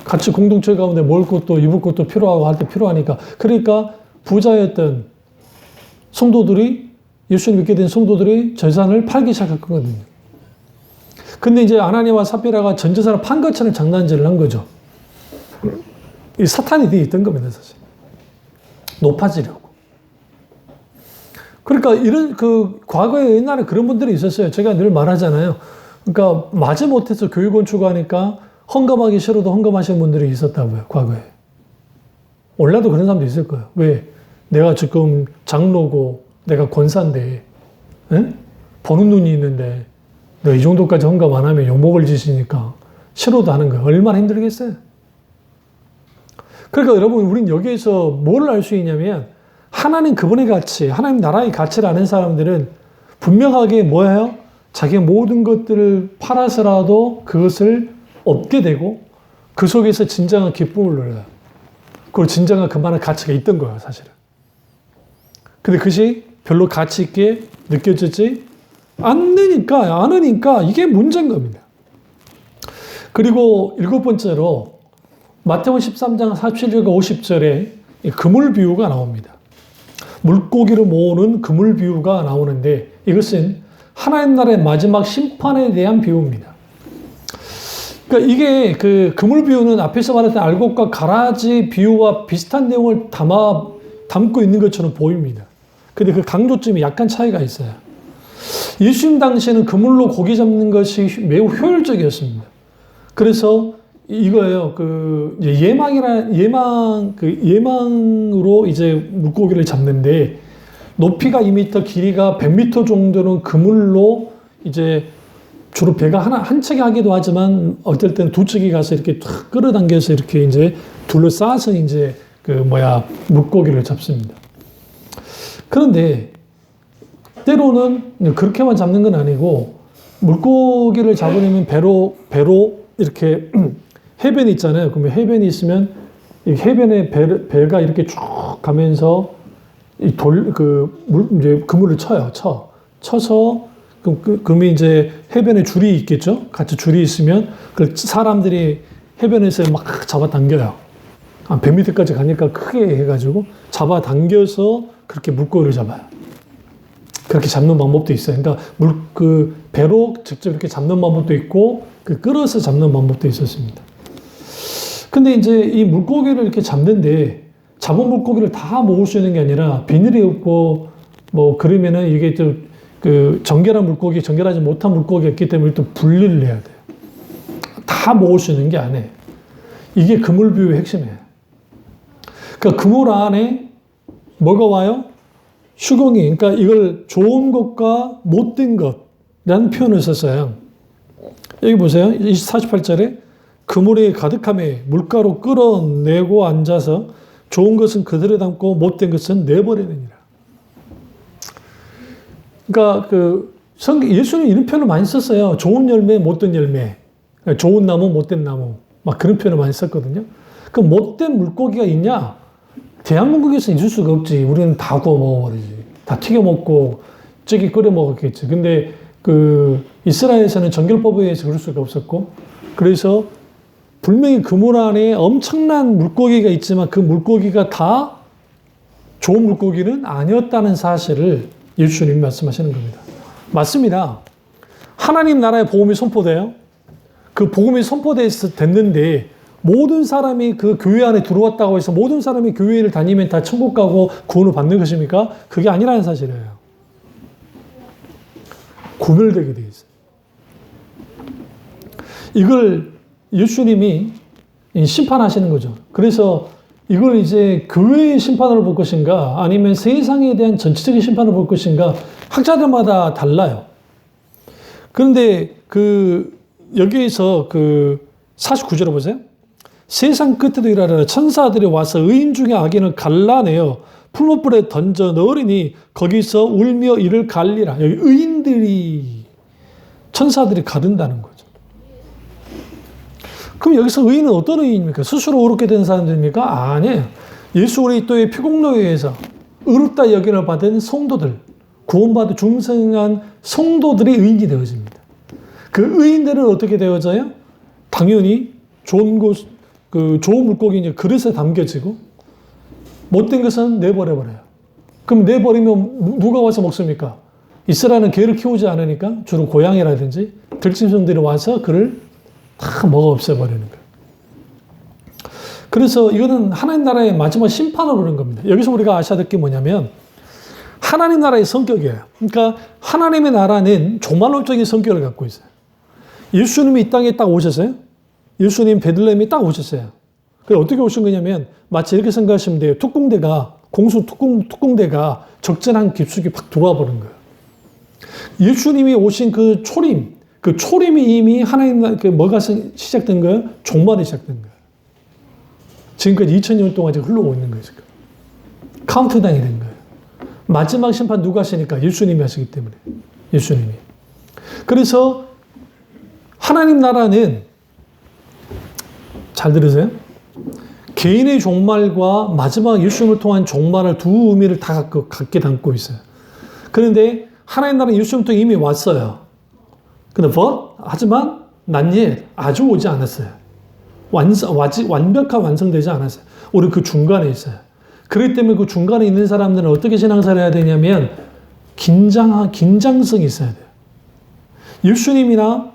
같이 공동체 가운데 먹을 것도 입을 것도 필요하고 할 때 필요하니까. 그러니까 부자였던 성도들이, 예수님 믿게 된 성도들이 재산을 팔기 시작했거든요. 근데 이제 아나니아와 삽비라가 전 재산을 판 것처럼 장난질을 한 거죠. 이 사탄이 뒤에 있던 겁니다, 사실. 높아지려고. 그러니까 이런 과거에 옛날에 그런 분들이 있었어요. 제가 늘 말하잖아요. 그러니까 마지못해서 교회 건축하니까 헌금하기 싫어도 헌금하시는 분들이 있었다고요, 과거에. 원래도 그런 사람도 있을 거예요. 왜? 내가 지금 장로고 내가 권사인데 에? 보는 눈이 있는데 너 이 정도까지 헌금 안 하면 욕먹을 짓이니까 싫어도 하는 거예요. 얼마나 힘들겠어요. 그러니까 여러분 우린 여기에서 뭘 알 수 있냐면 하나님 그분의 가치, 하나님 나라의 가치를 아는 사람들은 분명하게 뭐예요? 자기의 모든 것들을 팔아서라도 그것을 얻게 되고 그 속에서 진정한 기쁨을 누려요. 그리고 진정한 그만한 가치가 있던 거예요, 사실은. 근데 그것이 별로 가치 있게 느껴지지 않으니까 이게 문제인 겁니다. 그리고 7번째로 마태복음 13장 47절과 50절에 그물 비유가 나옵니다. 물고기를 모으는 그물 비유가 나오는데 이것은 하나님 나라의 마지막 심판에 대한 비유입니다. 그러니까 이게 그 그물 비유는 앞에서 말했던 알곡과 가라지 비유와 비슷한 내용을 담고 있는 것처럼 보입니다. 근데 그 강조점이 약간 차이가 있어요. 예수님 당시에는 그물로 고기 잡는 것이 매우 효율적이었습니다. 그래서 이거예요. 예망으로 이제 물고기를 잡는데 높이가 2m, 길이가 100m 정도는 그물로 이제 주로 배가 한 척이 하기도 하지만 어떨 때는 두 척이 가서 이렇게 탁 끌어당겨서 이렇게 이제 둘러싸서 이제 물고기를 잡습니다. 그런데 때로는 그렇게만 잡는 건 아니고 물고기를 잡으려면 배로 이렇게 해변이 있잖아요. 그러면 해변이 있으면 이 해변에 배가 이렇게 쭉 가면서 이제 그물을 쳐서 그러면 이제 해변에 줄이 있겠죠. 같이 줄이 있으면 그 사람들이 해변에서 막 잡아당겨요. 한 100m까지 가니까 크게 해가지고 잡아당겨서 그렇게 물고기를 잡아요. 그렇게 잡는 방법도 있어요. 그러니까 배로 직접 이렇게 잡는 방법도 있고 끌어서 잡는 방법도 있었습니다. 근데 이제 이 물고기를 이렇게 잡는데 잡은 물고기를 다 모을 수 있는 게 아니라 비늘이 없고 그러면은 이게 또 정결한 물고기, 정결하지 못한 물고기가 있기 때문에 또 분리를 해야 돼요. 다 모을 수 있는 게 아니에요. 이게 그물 비유의 핵심이에요. 그러니까 그물 안에 뭐가 와요? 수공이. 그러니까 이걸 좋은 것과 못된 것이라는 표현을 썼어요. 여기 보세요. 48절에 그물이 가득함에 물가로 끌어내고 앉아서 좋은 것은 그들에 담고 못된 것은 내버리느니라. 그러니까 예수는 이런 표현을 많이 썼어요. 좋은 열매, 못된 열매. 좋은 나무, 못된 나무. 막 그런 표현을 많이 썼거든요. 그 못된 물고기가 있냐? 대한민국에서 있을 수가 없지. 우리는 다 구워 먹어버리지. 다 튀겨 먹고 찌개 끓여 먹었겠지. 근데 이스라엘에서는 정결법에 의해서 그럴 수가 없었고, 그래서 분명히 그물 안에 엄청난 물고기가 있지만 그 물고기가 다 좋은 물고기는 아니었다는 사실을 예수님이 말씀하시는 겁니다. 맞습니다. 하나님 나라의 복음이 선포돼요. 그 복음이 선포됐는데 모든 사람이 그 교회 안에 들어왔다고 해서 모든 사람이 교회를 다니면 다 천국 가고 구원을 받는 것입니까? 그게 아니라는 사실이에요. 구별되게 되어 있어요. 이걸 예수님이 심판하시는 거죠. 그래서 이걸 이제 교회의 심판으로 볼 것인가 아니면 세상에 대한 전체적인 심판으로 볼 것인가 학자들마다 달라요. 그런데 여기에서 49절을 보세요. 세상 끝에도 일하라 천사들이 와서 의인 중에 악인을 갈라내어 풀무불에 던져 넣으리니 거기서 울며 이를 갈리라. 여기 의인들이 천사들이 가둔다는 거죠. 그럼 여기서 의인은 어떤 의인입니까? 스스로 의롭게 된 사람들입니까? 아니에요. 예수 그리스도의 피공로에 의해서 의롭다 여김을 받은 성도들, 구원받은 중생한 성도들이 의인이 되어집니다. 그 의인들은 어떻게 되어져요? 당연히 좋은 물고기 이제 그릇에 담겨지고 못된 것은 내버려버려요. 그럼 내버리면 누가 와서 먹습니까? 이스라엘은 개를 키우지 않으니까 주로 고양이라든지 들짐승들이 와서 그를 다 먹어 없애버리는 거예요. 그래서 이거는 하나님 나라의 마지막 심판으로 그런 겁니다. 여기서 우리가 아셔야 될 게 뭐냐면 하나님 나라의 성격이에요. 그러니까 하나님의 나라는 종말론적인 성격을 갖고 있어요. 예수님이 이 땅에 딱 오셨어요. 예수님 베들레헴에 딱 오셨어요. 그래서 어떻게 오신 거냐면 마치 이렇게 생각하시면 돼요. 특공대가 공수 특공대가 적절한 깊숙이 팍 들어와 버린 거예요. 예수님이 오신 그 초림이 이미 하나님, 뭐가 시작된 거예요? 종말이 시작된 거예요. 지금까지 2000년 동안 지금 흘러오고 있는 거예요, 지금. 카운트다운이 된 거예요. 마지막 심판 누가 하시니까? 예수님이 하시기 때문에. 예수님이. 그래서 하나님 나라는, 잘 들으세요. 개인의 종말과 마지막 예수님을 통한 종말을 두 의미를 다 갖게 담고 있어요. 그런데 하나님 나라는 예수님 또 이미 왔어요. 근데 하지만 난 아주 오지 않았어요. 완벽한 완성되지 않았어요. 우리 그 중간에 있어요. 그렇기 때문에 그 중간에 있는 사람들은 어떻게 신앙생활을 해야 되냐면 긴장성이 있어야 돼요. 예수님이나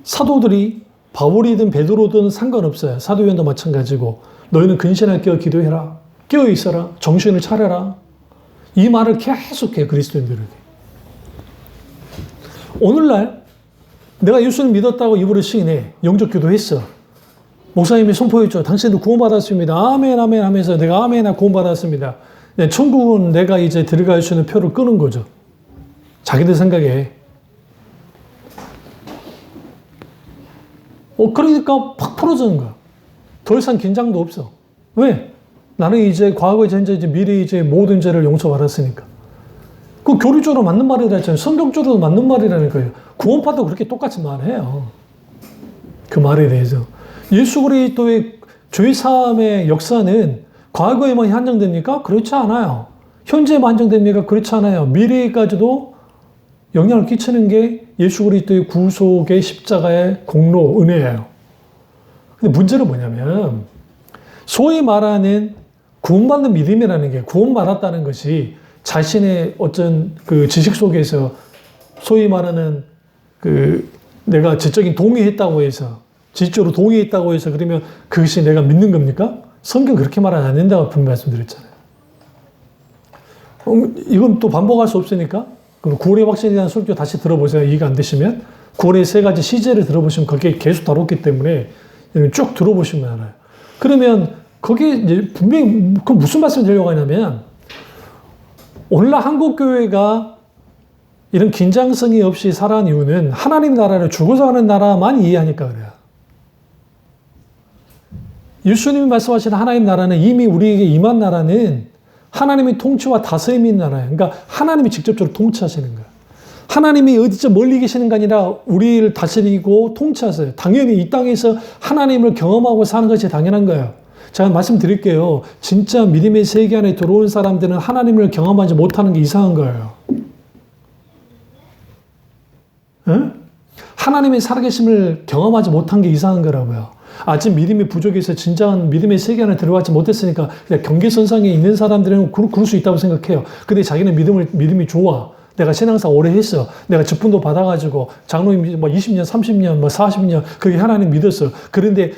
사도들이 바울이든 베드로든 상관없어요. 사도행전도 마찬가지고 너희는 근신할 깨어 기도해라. 깨어 있어라. 정신을 차려라. 이 말을 계속해요. 그리스도인들에게. 오늘날 내가 예수님 믿었다고 입으로 시인해. 영적 기도했어. 목사님이 선포했죠. 당신도 구원받았습니다. 아멘 아멘 하면서 내가 아멘 구원받았습니다. 천국은 내가 이제 들어갈 수 있는 표를 끄는 거죠. 자기들 생각에. 그러니까 팍 풀어지는 거야. 더 이상 긴장도 없어. 왜? 나는 이제 과거, 현재, 미래 이제 모든 죄를 용서받았으니까. 그 교리적으로 맞는 말이라 했잖아요. 성경적으로 맞는 말이라니까요. 구원파도 그렇게 똑같이 말해요. 그 말에 대해서. 예수 그리스도의 죄 사함의 역사는 과거에만 한정됩니까? 그렇지 않아요. 현재에만 한정됩니까? 그렇지 않아요. 미래에까지도 영향을 끼치는 게 예수 그리스도의 구속의 십자가의 공로, 은혜예요. 근데 문제는 뭐냐면 소위 말하는 구원받는 믿음이라는 게 구원받았다는 것이 자신의 어떤 그 지식 속에서 소위 말하는 내가 지적인 동의했다고 해서 지적으로 동의했다고 해서 그러면 그것이 내가 믿는 겁니까? 성경 그렇게 말하지 않는다고 분명히 말씀드렸잖아요. 이건 또 반복할 수 없으니까 그럼 구원의 확신에 대한 설교 다시 들어보세요. 이해가 안 되시면 구원의 세 가지 시제를 들어보시면 거기에 계속 다뤘기 때문에 쭉 들어보시면 알아요. 그러면 거기에 이제 분명히 그 무슨 말씀을 드리려고 하냐면 오늘날 한국교회가 이런 긴장성이 없이 살아온 이유는 하나님 나라를 죽어서 가는 나라만 이해하니까 그래요. 예수님이 말씀하신 하나님 나라는 이미 우리에게 임한 나라는 하나님의 통치와 다스림이 있는 나라예요. 그러니까 하나님이 직접적으로 통치하시는 거예요. 하나님이 어디서 멀리 계시는 게 아니라 우리를 다스리고 통치하세요. 당연히 이 땅에서 하나님을 경험하고 사는 것이 당연한 거예요. 제가 말씀드릴게요. 진짜 믿음의 세계 안에 들어온 사람들은 하나님을 경험하지 못하는 게 이상한 거예요. 응? 하나님의 살아계심을 경험하지 못한 게 이상한 거라고요. 아직 믿음이 부족해서 진정한 믿음의 세계 안에 들어가지 못했으니까 그냥 경계선상에 있는 사람들은 그럴 수 있다고 생각해요. 근데 자기는 믿음이 좋아. 내가 신앙사 오래 했어. 내가 직분도 받아가지고 장로님 20년, 30년, 40년 그게 하나님 믿었어. 그런데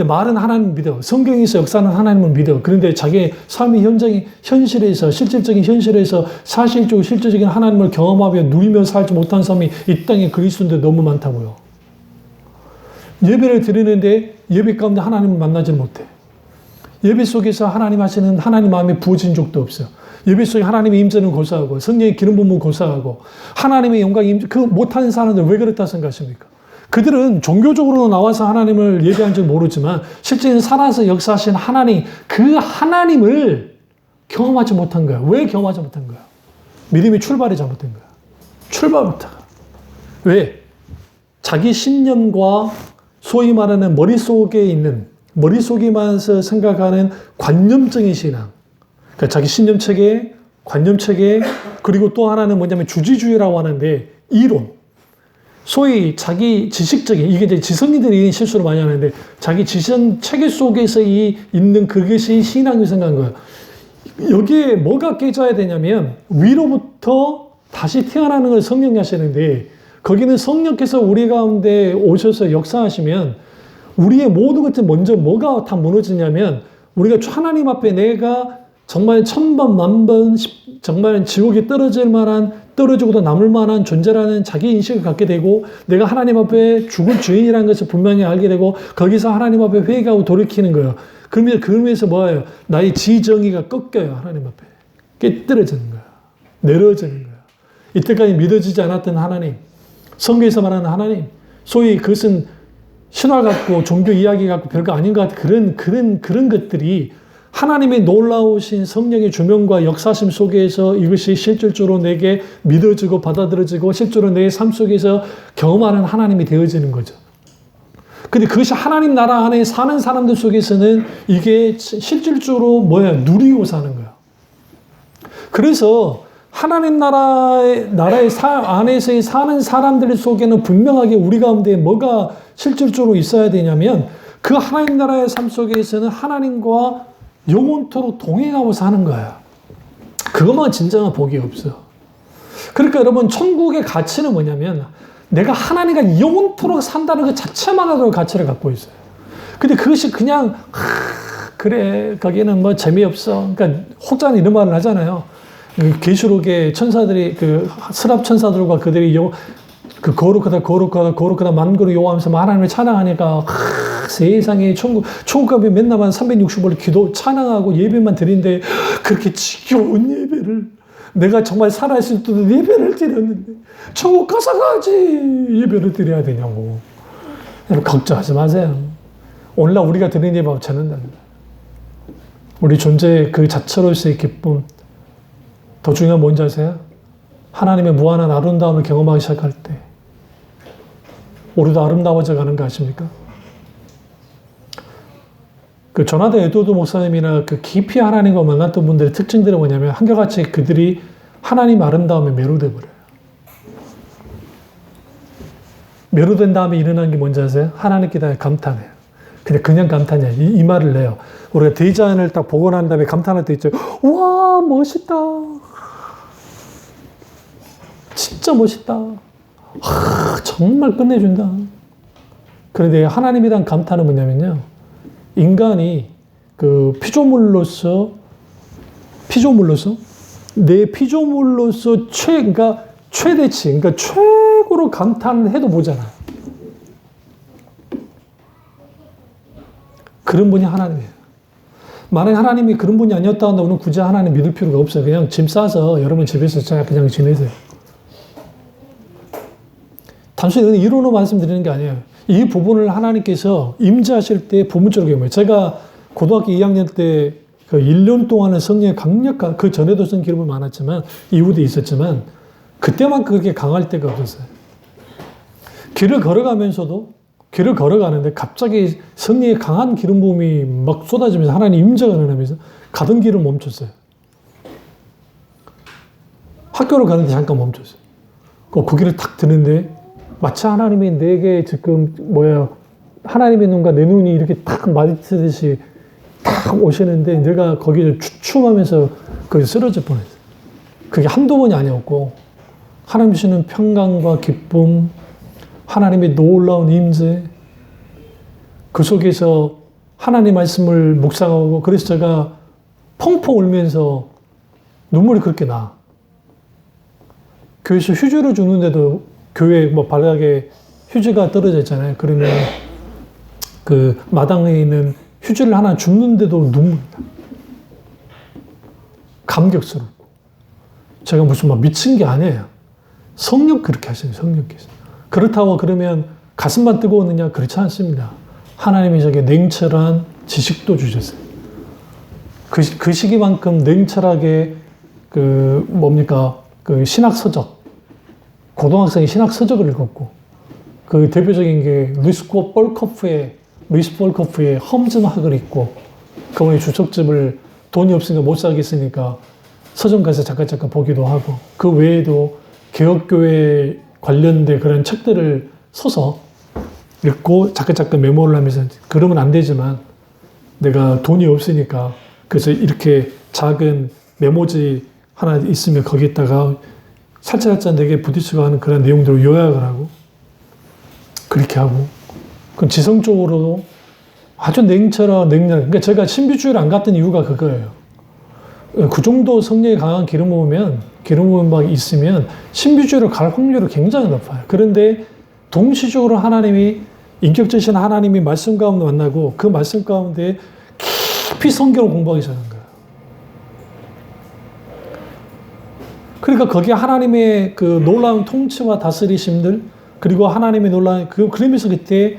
말은 하나님 믿어. 성경에서 역사는 하나님을 믿어. 그런데 자기의 삶의 현실에서 실질적인 현실에서 사실적으로 실질적인 하나님을 경험하며 누리며 살지 못한 사람이 이 땅에 그리스도인들 너무 많다고요. 예배를 드리는데 예배 가운데 하나님을 만나지 못해. 예배 속에서 하나님 하시는 하나님 마음에 부어진 적도 없어요. 예배 속에 하나님의 임재는 고사하고 성령의 기름 부음은 고사하고 하나님의 영광이 못하는 사람들 왜 그렇다 생각하십니까? 그들은 종교적으로 나와서 하나님을 예배한 줄 모르지만 실제는 살아서 역사하신 하나님, 그 하나님을 경험하지 못한 거야. 왜 경험하지 못한 거야? 믿음이 출발이 잘못된 거야. 출발부터가. 왜? 자기 신념과 소위 말하는 머릿속에만 생각하는 관념적인 신앙. 그러니까 자기 신념 체계, 관념 체계, 그리고 또 하나는 뭐냐면 주지주의라고 하는데 이론. 소위 자기 지식적인, 이게 이제 지성인들이 실수를 많이 하는데 자기 지성 체계 속에서 있는 그것이 신앙을 생각한 거예요. 여기에 뭐가 깨져야 되냐면 위로부터 다시 태어나는 걸 성령이 하시는데 거기는 성령께서 우리 가운데 오셔서 역사하시면 우리의 모든 것들 먼저 뭐가 다 무너지냐면 우리가 하나님 앞에 내가 정말 천번 만번 정말 지옥에 떨어지고도 남을 만한 존재라는 자기 인식을 갖게 되고 내가 하나님 앞에 죽을 죄인이라는 것을 분명히 알게 되고 거기서 하나님 앞에 회개하고 돌이키는 거예요. 그러면서 뭐예요? 나의 지정의가 꺾여요. 하나님 앞에. 깨뜨려지는 거야. 내려지는 거야. 이때까지 믿어지지 않았던 하나님, 성경에서 말하는 하나님, 소위 그것은 신화 같고 종교 이야기 같고 별거 아닌 것 같은 그런 것들이 하나님의 놀라우신 성령의 조명과 역사심 속에서 이것이 실질적으로 내게 믿어지고 받아들여지고 실제로 내 삶 속에서 경험하는 하나님이 되어지는 거죠. 근데 그것이 하나님 나라 안에 사는 사람들 속에서는 이게 실질적으로 누리고 사는 거야. 그래서 하나님 나라의 안에서 사는 사람들 속에는 분명하게 우리 가운데 뭐가 실질적으로 있어야 되냐면 그 하나님 나라의 삶 속에서는 하나님과 영원토록 동행하고 사는 거야. 그것만 진정한 복이 없어. 그러니까 여러분 천국의 가치는 뭐냐면 내가 하나님과 영원토록 산다는 것 자체만으로 가치를 갖고 있어요. 근데 그것이 그냥 그래 거기는 뭐 재미없어. 그러니까 혹자는 이런 말을 하잖아요. 계시록의 천사들이 그 스랍 천사들과 그들이 그 거룩하다 만고로 여호와하면서 하나님을 찬양하니까 세상에 천국 가면 맨날만 365일 기도 찬양하고 예배만 드린데 그렇게 지겨운 예배를 내가 정말 살아있을 때도 예배를 드렸는데 천국 가서까지 예배를 드려야 되냐고. 여러분 걱정하지 마세요. 오늘날 우리가 드리는 예배하고 차는답니다. 우리 존재 그 자체로서의 기쁨. 더 중요한 뭔지 아세요? 하나님의 무한한 아름다움을 경험하기 시작할 때 우리도 아름다워져 가는 거 아십니까? 그 조나단 에드워드 목사님이나 그 깊이 하나님과 만났던 분들의 특징들은 뭐냐면 한결같이 그들이 하나님 아름다움에 매료돼 버려요. 매료된 다음에 일어난 게 뭔지 아세요? 하나님께 대해 감탄해요. 근데 그냥 감탄이야. 이 말을 내요. 우리가 디자인을 딱 보고 난 다음에 감탄할 때 있죠. 와 멋있다. 진짜 멋있다. 정말 끝내준다. 그런데 하나님에 대한 감탄은 뭐냐면요. 인간이 그 피조물로서 내 피조물로서 그러니까 최대치, 그러니까 최고로 감탄해도 모자라. 그런 분이 하나님이에요. 만약 하나님이 그런 분이 아니었다 한다면 굳이 하나님 믿을 필요가 없어요. 그냥 짐 싸서 여러분 집에서 그냥 지내세요. 단순히 이론으로 말씀드리는 게 아니에요. 이 부분을 하나님께서 임재하실 때 부분적으로 경험해요. 제가 고등학교 2학년 때 그 1년 동안은 성령의 강력한, 그 전에도 성령 기름이 많았지만 이후도 있었지만 그때만 그렇게 강할 때가 없었어요. 길을 걸어가는데 갑자기 성령의 강한 기름 부음이 막 쏟아지면서 하나님 임재가 일어나면서 가던 길을 멈췄어요. 학교를 가는데 잠깐 멈췄어요. 그 길을 탁 드는데 마치 하나님이 내게 지금 하나님의 눈과 내 눈이 이렇게 탁 마주치듯이 탁 오시는데 내가 거기서 주춤하면서 거기 쓰러질 뻔했어요. 그게 한두 번이 아니었고 하나님 주시는 평강과 기쁨, 하나님의 놀라운 임재, 그 속에서 하나님 말씀을 묵상하고 그래서 제가 펑펑 울면서 눈물이 그렇게 나. 교회에서 휴지를 주는데도 교회 바닥에 휴지가 떨어져 있잖아요. 그러면 그 마당에 있는 휴지를 하나 줍는데도 눈물이 나. 감격스럽고. 제가 무슨 미친 게 아니에요. 성령 그렇게 하시는 성령께서. 그렇다고 그러면 가슴만 뜨거웠느냐? 그렇지 않습니다. 하나님이 저게 냉철한 지식도 주셨어요. 그 시기만큼 냉철하게 그 신학서적, 고등학생이 신학서적을 읽었고, 그 대표적인 게 루이스 볼커프의 험즈학을 읽고, 그분의 주석집을 돈이 없으니까 못 사겠으니까 서점 가서 잠깐 보기도 하고, 그 외에도 개혁교회 관련된 그런 책들을 서서 읽고 잠깐 메모를 하면서 그러면 안 되지만 내가 돈이 없으니까 그래서 이렇게 작은 메모지 하나 있으면 거기에다가 살짝 내게 부딪히고 하는 그런 내용들을 요약을 하고 그렇게 하고 그럼 지성적으로도 아주 그러니까 제가 신비주의를 안 갔던 이유가 그거예요. 그 정도 성령이 강한 기름 부음이 막 있으면 신비주의로 갈 확률이 굉장히 높아요. 그런데 동시적으로 하나님이 인격적이신 하나님이 말씀 가운데 만나고 그 말씀 가운데 하필 성경을 공부하기 시작한 거예요. 그러니까 거기에 하나님의 그 놀라운 통치와 다스리심들, 그리고 하나님의 놀라운, 그러면서 그때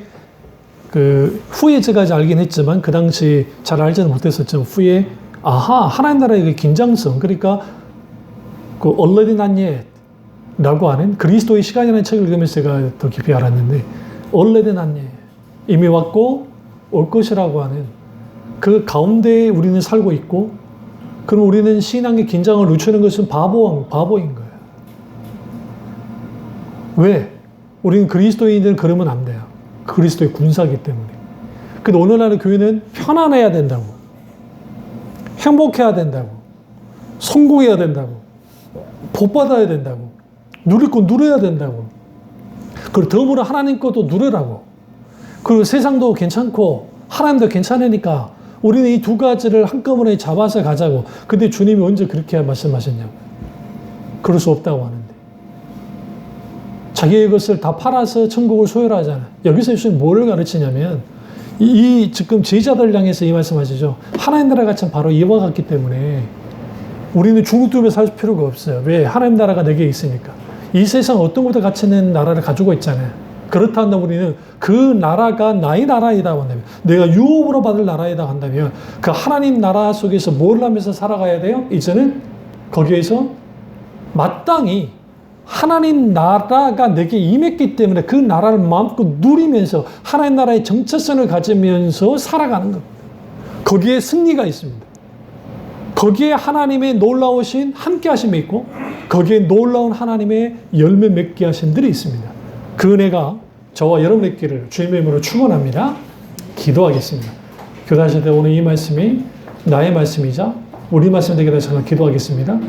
그 후에 제가 알긴 했지만, 그 당시 잘 알지는 못했었지만, 후에, 하나님 나라의 그 긴장성, 그러니까 그 already not yet 라고 하는 그리스도의 시간이라는 책을 읽으면서 제가 더 깊이 알았는데, already not yet, 이미 왔고 올 것이라고 하는 그 가운데에 우리는 살고 있고, 그럼 우리는 신앙의 긴장을 늦추는 것은 바보인 거예요. 왜? 우리는 그리스도인들은 그러면 안 돼요. 그리스도의 군사이기 때문에. 근데 오늘날의 교회는 편안해야 된다고, 행복해야 된다고, 성공해야 된다고, 복받아야 된다고, 누릴 거 누려야 된다고, 그리고 덤으로 하나님 것도 누르라고, 그리고 세상도 괜찮고 하나님도 괜찮으니까 우리는 이 두 가지를 한꺼번에 잡아서 가자고. 근데 주님이 언제 그렇게 말씀하셨냐고. 그럴 수 없다고 하는데. 자기의 것을 다 팔아서 천국을 소유를 하잖아요. 여기서 예수님이 뭐를 가르치냐면, 이 지금 제자들 향해서 이 말씀하시죠. 하나님 나라가 참 바로 이와 같기 때문에 우리는 중국두며 살 필요가 없어요. 왜? 하나님 나라가 내게 있으니까. 이 세상 어떤 것보다 가치 있는 나라를 가지고 있잖아요. 그렇다 한다면 우리는 그 나라가 나의 나라이다 한다면, 내가 유업으로 받을 나라이다 한다면, 그 하나님 나라 속에서 뭘 하면서 살아가야 돼요? 이제는 거기에서 마땅히 하나님 나라가 내게 임했기 때문에 그 나라를 마음껏 누리면서 하나님 나라의 정체성을 가지면서 살아가는 겁니다. 거기에 승리가 있습니다. 거기에 하나님의 놀라우신 함께 하심이 있고, 거기에 놀라운 하나님의 열매 맺게 하심들이 있습니다. 그 은혜가 저와 여러분의 있기를 주님의 이름으로 축원합니다. 기도하겠습니다. 교단하실 때 오늘 이 말씀이 나의 말씀이자 우리 말씀 되게 해서 기도하겠습니다.